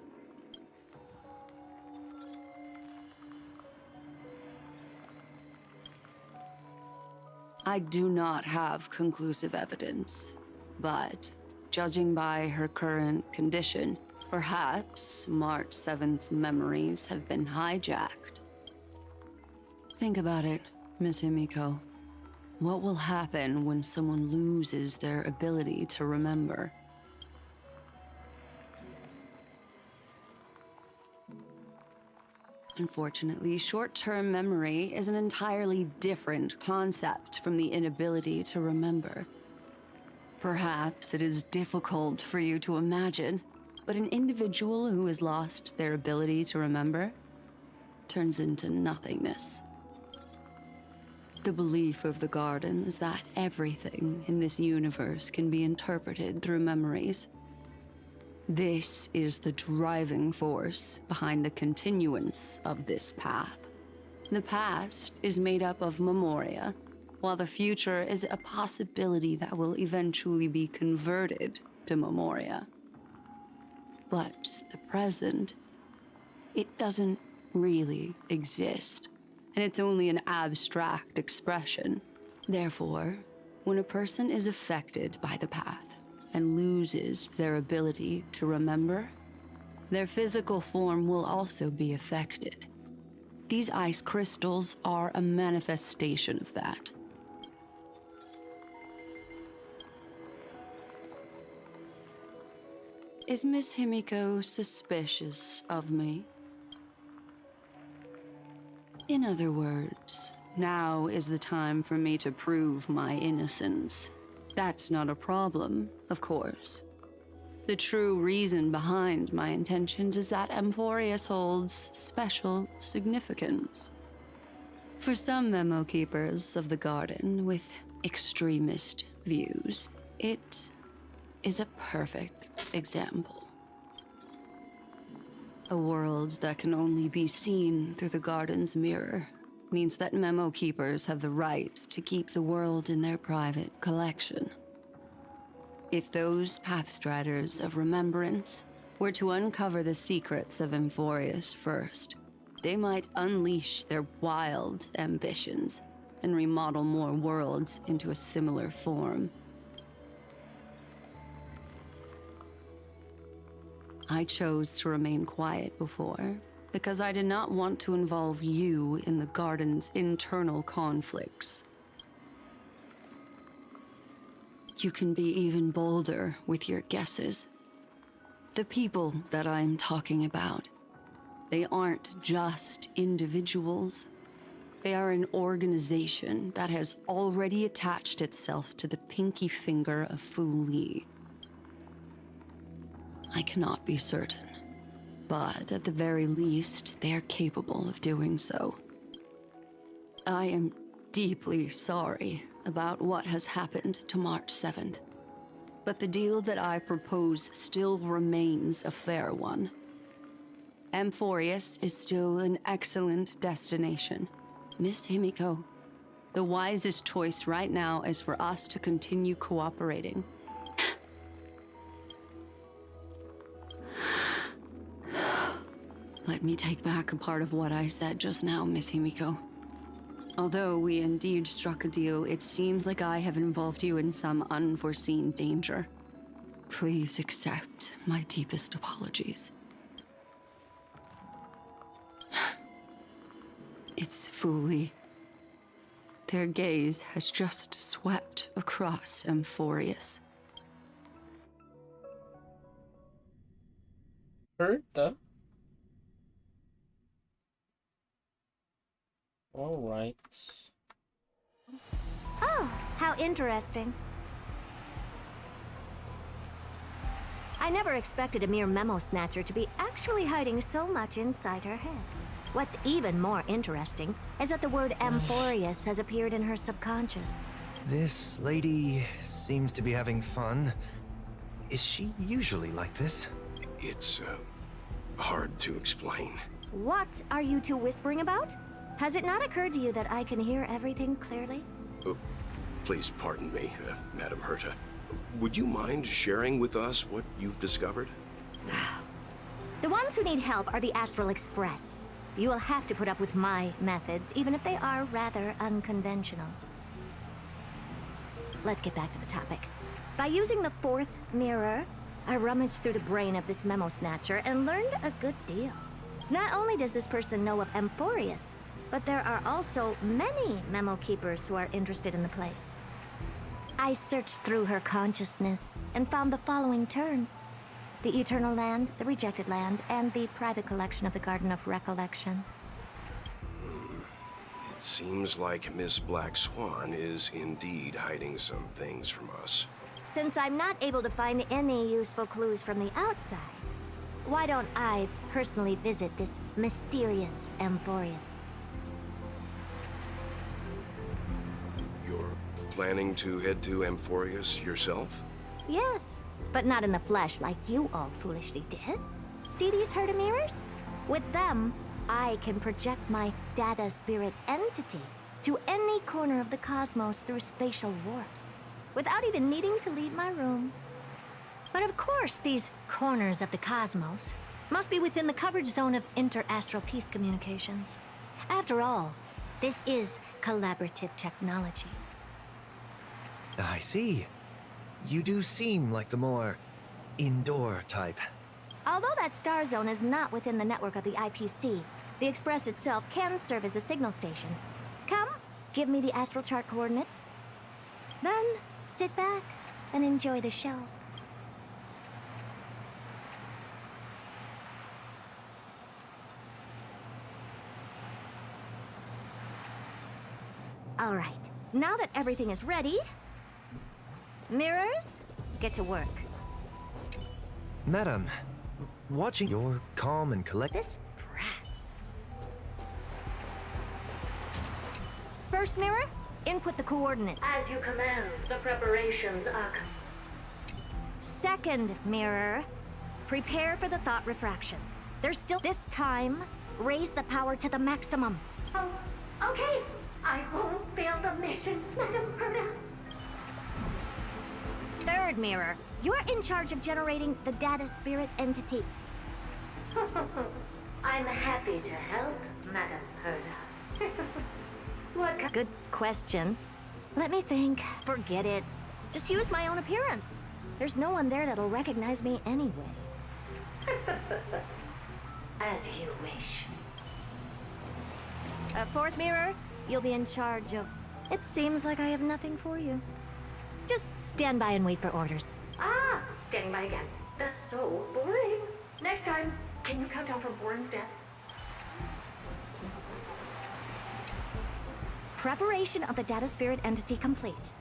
I do not have conclusive evidence, but judging by her current condition, perhaps March 7th's memories have been hijacked. Think about it, Miss Himiko. What will happen when someone loses their ability to remember? Unfortunately, short-term memory is an entirely different concept from the inability to remember. Perhaps it is difficult for you to imagine, but an individual who has lost their ability to remember turns into nothingness. The belief of the Garden is that everything in this universe can be interpreted through memories. This is the driving force behind the continuance of this path. The past is made up of memoria, while the future is a possibility that will eventually be converted to memoria. But the present, it doesn't really exist, and it's only an abstract expression. Therefore, when a person is affected by the path and loses their ability to remember, their physical form will also be affected. These ice crystals are a manifestation of that. Is Miss Himiko suspicious of me? In other words, Now is the time for me to prove my innocence. That's not a problem, of course. The true reason behind my intentions is that Amphorius holds special significance. For some memo keepers of the garden with extremist views, it is a perfect example. A world that can only be seen through the garden's mirror means that memo keepers have the right to keep the world in their private collection. If those pathstriders of remembrance were to uncover the secrets of Amphorius first, they might unleash their wild ambitions and remodel more worlds into a similar form. I chose to remain quiet before, because I did not want to involve you in the garden's internal conflicts. You can be even bolder with your guesses. The people that I'm talking about, they aren't just individuals. They are an organization that has already attached itself to the pinky finger of Fu Li. I cannot be certain, but at the very least, they are capable of doing so. I am deeply sorry about what has happened to March 7th, but the deal that I propose still remains a fair one. Amphorius is still an excellent destination. Miss Himiko, the wisest choice right now is for us to continue cooperating. Let me take back a part of what I said just now, Miss Himiko. Although we indeed struck a deal, it seems like I have involved you in some unforeseen danger. Please accept my deepest apologies. It's Fu Li. Their gaze has just swept across Amphorius. Bertha? Alright. Oh, how interesting. I never expected a mere memo snatcher to be actually hiding so much inside her head. What's even more interesting is that the word Amphorius has appeared in her subconscious. This lady seems to be having fun. Is she usually like this? It's, hard to explain. What are you two whispering about? Has it not occurred to you that I can hear everything clearly? Oh, please pardon me, Madam Herta. Would you mind sharing with us what you've discovered? The ones who need help are the Astral Express. You will have to put up with my methods, even if they are rather unconventional. Let's get back to the topic. By using the fourth mirror, I rummaged through the brain of this memo snatcher and learned a good deal. Not only does this person know of Amphorius, but there are also many memo keepers who are interested in the place. I searched through her consciousness and found the following terms: the Eternal Land, the Rejected Land, and the private collection of the Garden of Recollection. It seems like Miss Black Swan is indeed hiding some things from us. Since I'm not able to find any useful clues from the outside, why don't I personally visit this mysterious Amphorius? You're planning to head to Amphorius yourself? Yes, but not in the flesh like you all foolishly did. See these Herta mirrors? With them, I can project my data spirit entity to any corner of the cosmos through spatial warps, without even needing to leave my room. But of course, these corners of the cosmos must be within the coverage zone of inter-astral peace communications. After all, this is collaborative technology. I see. You do seem like the more indoor type. Although that star zone is not within the network of the IPC, the Express itself can serve as a signal station. Come, give me the astral chart coordinates. Then, sit back and enjoy the show. All right. Now that everything is ready, mirrors, get to work. Madam, watching your calm and collected. This brat. First mirror, input the coordinates. As you command, the preparations are Second mirror, prepare for the thought refraction. There's still this time, raise the power to the maximum. Oh, okay. I won't fail the mission, Madam Herta. Third mirror, you're in charge of generating the data spirit entity. I'm happy to help, Madam Herta. What Good question. Let me think. Forget it. Just use my own appearance. There's no one there that'll recognize me anyway. As you wish. Fourth mirror, you'll be in charge of... It seems like I have nothing for you. Just stand by and wait for orders. Ah, standing by again. That's so boring. Next time, can you count down from Boren's death? Preparation of the data spirit entity complete.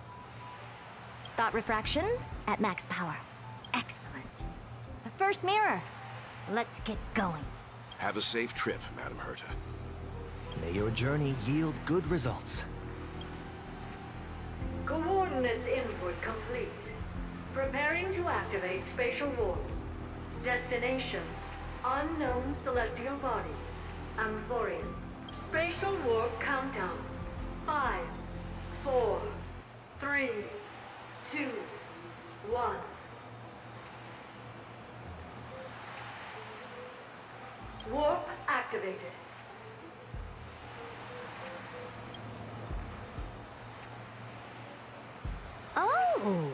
Thought refraction at max power. Excellent. The first mirror. Let's get going. Have a safe trip, Madam Herta. May your journey yield good results. Coordinates input complete. Preparing to activate spatial warp. Destination, unknown celestial body. Amphorius. Spatial warp countdown. 5, 4, 3, 2, 1. Warp activated. Oh!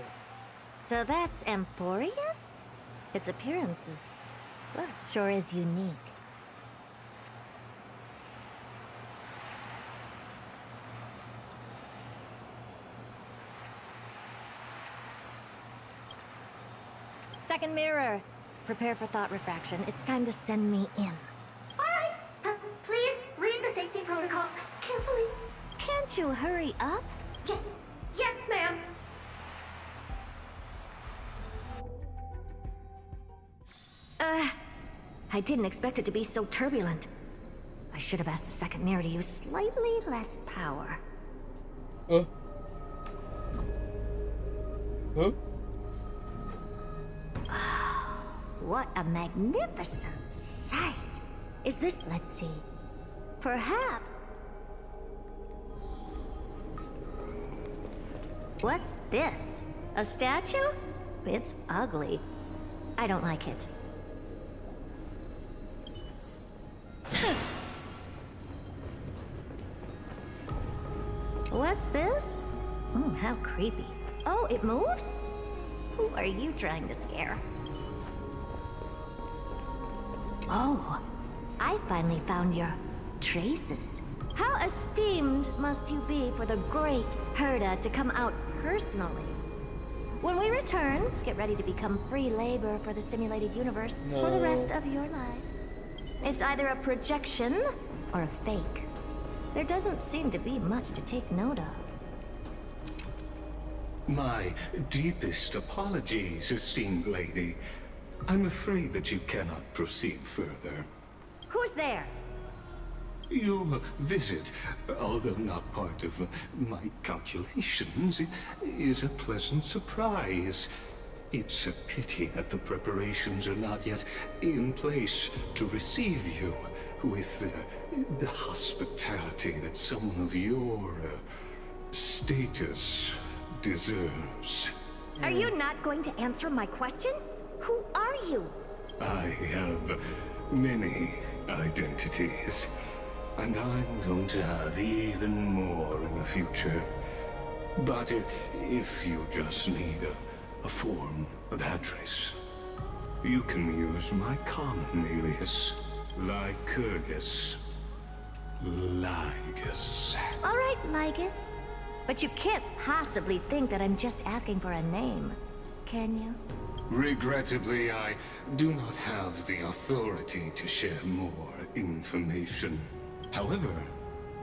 So that's Amphorius? Its appearance is... well, sure is unique. Second mirror. Prepare for thought refraction. It's time to send me in. Alright, please read the safety protocols carefully. Can't you hurry up? Yes, ma'am. I didn't expect it to be so turbulent. I should have asked the second mirror to use slightly less power. Huh? What a magnificent sight! Is this, let's see, perhaps... What's this? A statue? It's ugly. I don't like it. What's this? Oh, how creepy. Oh, it moves? Who are you trying to scare? Oh, I finally found your traces. How esteemed must you be for the great Herta to come out personally? When we return, get ready to become free labor for the simulated universe for the rest of your lives. It's either a projection or a fake. There doesn't seem to be much to take note of. My deepest apologies, esteemed lady. I'm afraid that you cannot proceed further. Who's there? Your visit, although not part of my calculations, is a pleasant surprise. It's a pity that the preparations are not yet in place to receive you with the hospitality that someone of your status deserves. Are you not going to answer my question? Who are you? I have many identities, and I'm going to have even more in the future. But if you just need a form of address, you can use my common alias, Lycurgus. Lygus. All right, Lygus. But you can't possibly think that I'm just asking for a name, can you? Regrettably, I do not have the authority to share more information. However,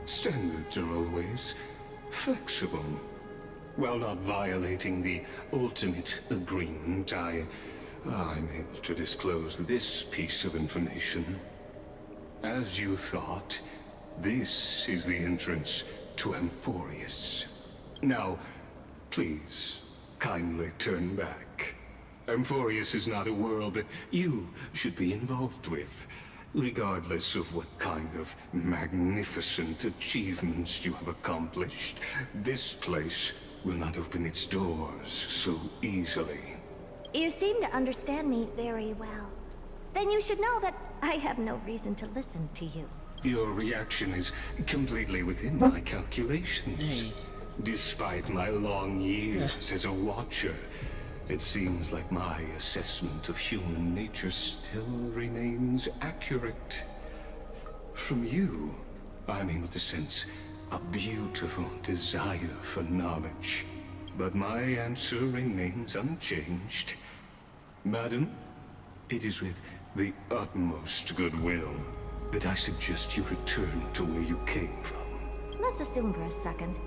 standards are always flexible. While not violating the ultimate agreement, I'm able to disclose this piece of information. As you thought, this is the entrance to Amphorius. Now, please, kindly turn back. Amphorius is not a world that you should be involved with, regardless of what kind of magnificent achievements you have accomplished. This place will not open its doors so easily. You seem to understand me very well. Then you should know that I have no reason to listen to you. Your reaction is completely within my calculations. Despite my long years as a watcher, it seems like my assessment of human nature still remains accurate. From you, I'm able to sense a beautiful desire for knowledge. But my answer remains unchanged. Madam, it is with the utmost goodwill that I suggest you return to where you came from. Let's assume for a second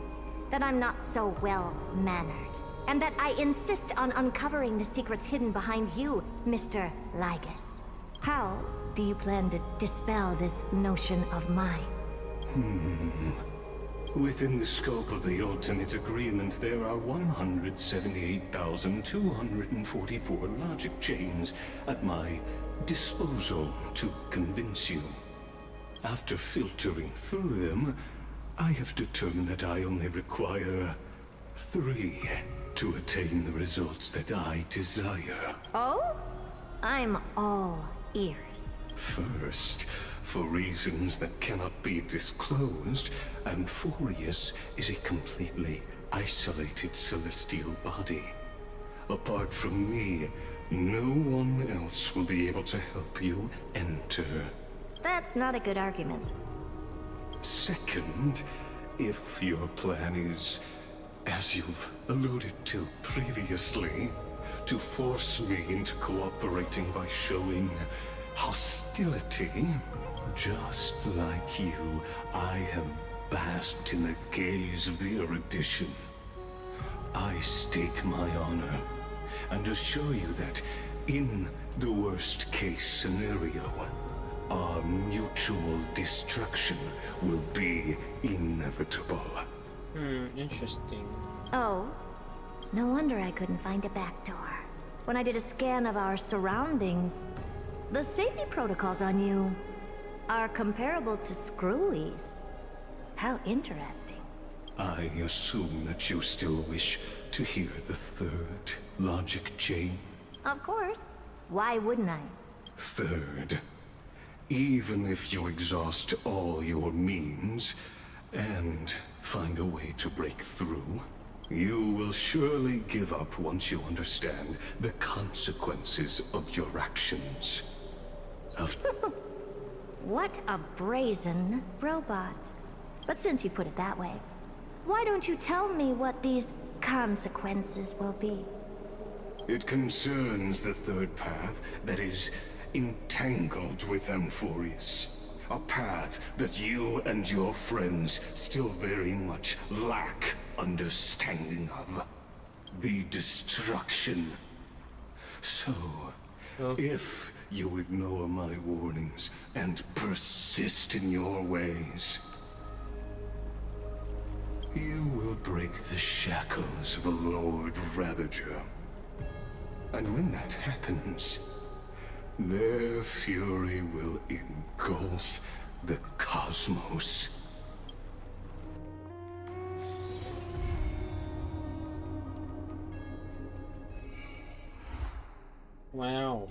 that I'm not so well-mannered, and that I insist on uncovering the secrets hidden behind you, Mr. Lygus. How do you plan to dispel this notion of mine? Within the scope of the ultimate agreement, there are 178,244 logic chains at my disposal to convince you. After filtering through them, I have determined that I only require 3 to attain the results that I desire. Oh? I'm all ears. First, for reasons that cannot be disclosed, Amphorius is a completely isolated celestial body. Apart from me, no one else will be able to help you enter. That's not a good argument. Second, if your plan is, as you've alluded to previously, to force me into cooperating by showing hostility, just like you, I have basked in the gaze of the erudition. I stake my honor and assure you that in the worst case scenario, our mutual destruction will be inevitable. Interesting. Oh, no wonder I couldn't find a back door. When I did a scan of our surroundings, the safety protocols on you are comparable to Screwy's. How interesting. I assume that you still wish to hear the third logic chain? Of course. Why wouldn't I? Third, even if you exhaust all your means and find a way to break through, you will surely give up once you understand the consequences of your actions. What a brazen robot. But since you put it that way, why don't you tell me what these consequences will be? It concerns the third path that is entangled with Amphorius. A path that you and your friends still very much lack understanding of. The destruction. So, if you ignore my warnings and persist in your ways, you will break the shackles of a Lord Ravager. And when that happens, their fury will engulf the cosmos. Wow.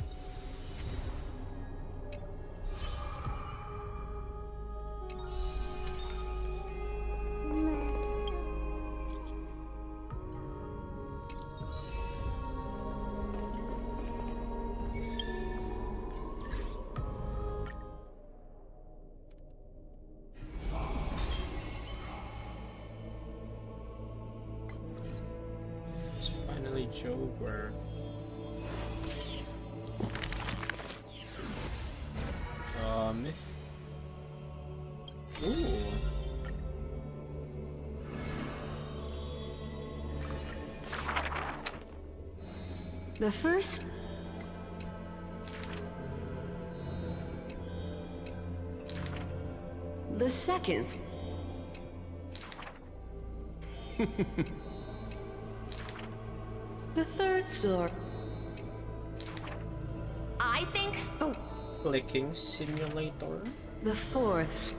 It's finally Joker. Ooh. The first... The second... The third store. I think the Clicking simulator. The fourth.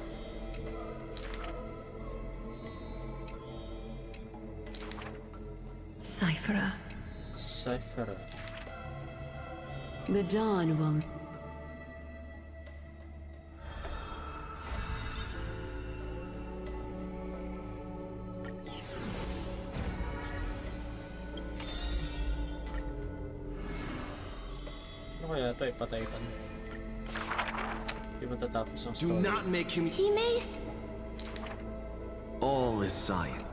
Cypher. Cypher. The dawn will... Ano kaya ito? Ipatay ka na. Di matatapos ang Do story. not make him... he may All is science.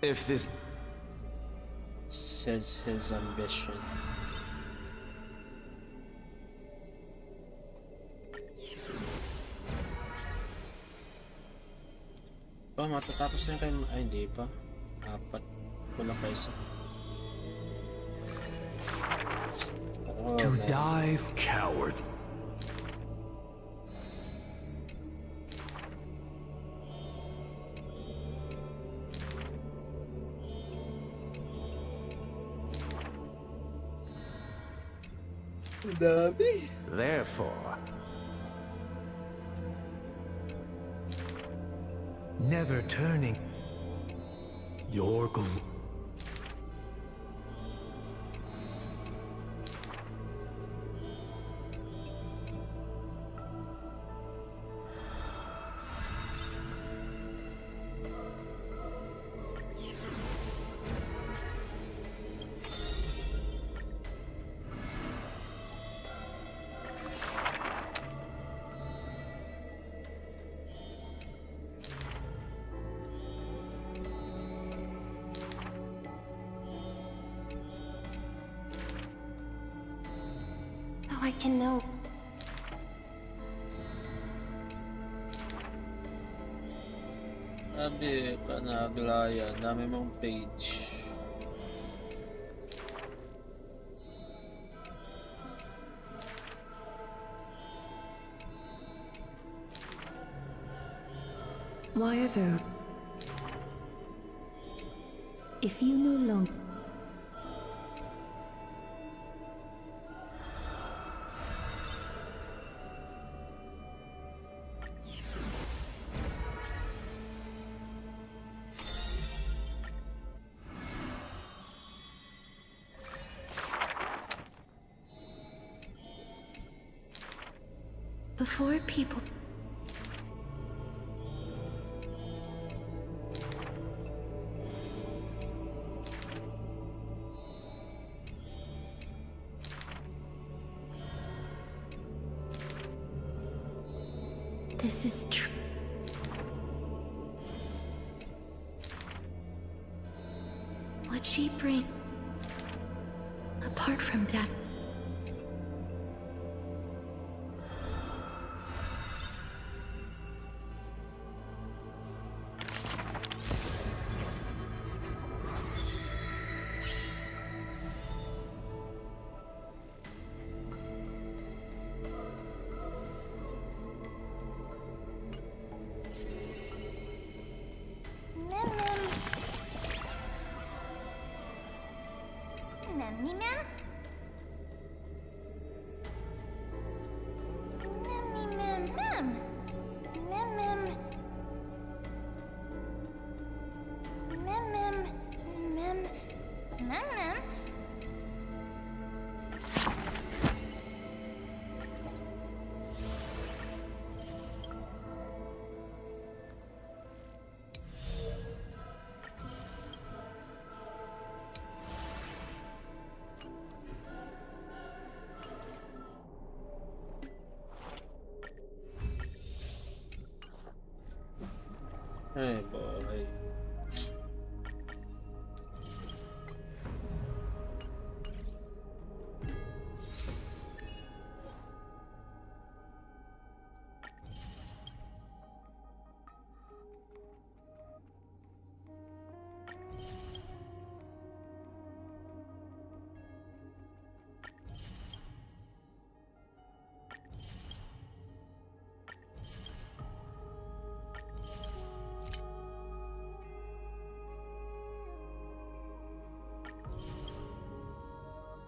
If this... Says his ambition. Oh, matatapos na kayo. Ay, hindi pa. 4. Kulang pa isa. Oh, To man. dive, coward. Therefore, Never turning. Your I can know. Sabi ka na Aglaya, dami mong page. Why though? If you no longer... Before people... This is true. What she bring, apart from Dad.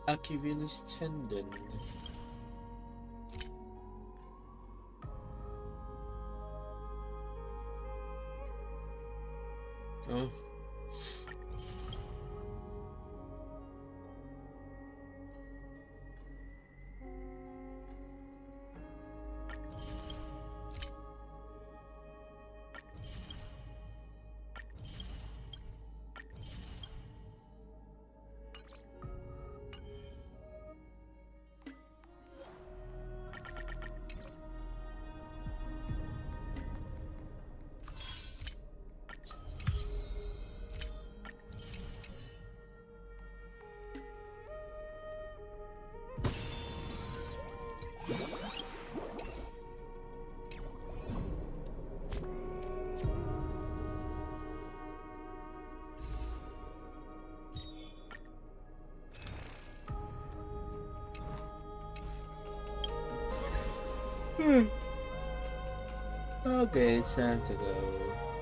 Achilles tendon. Oh. Okay, it's time to go.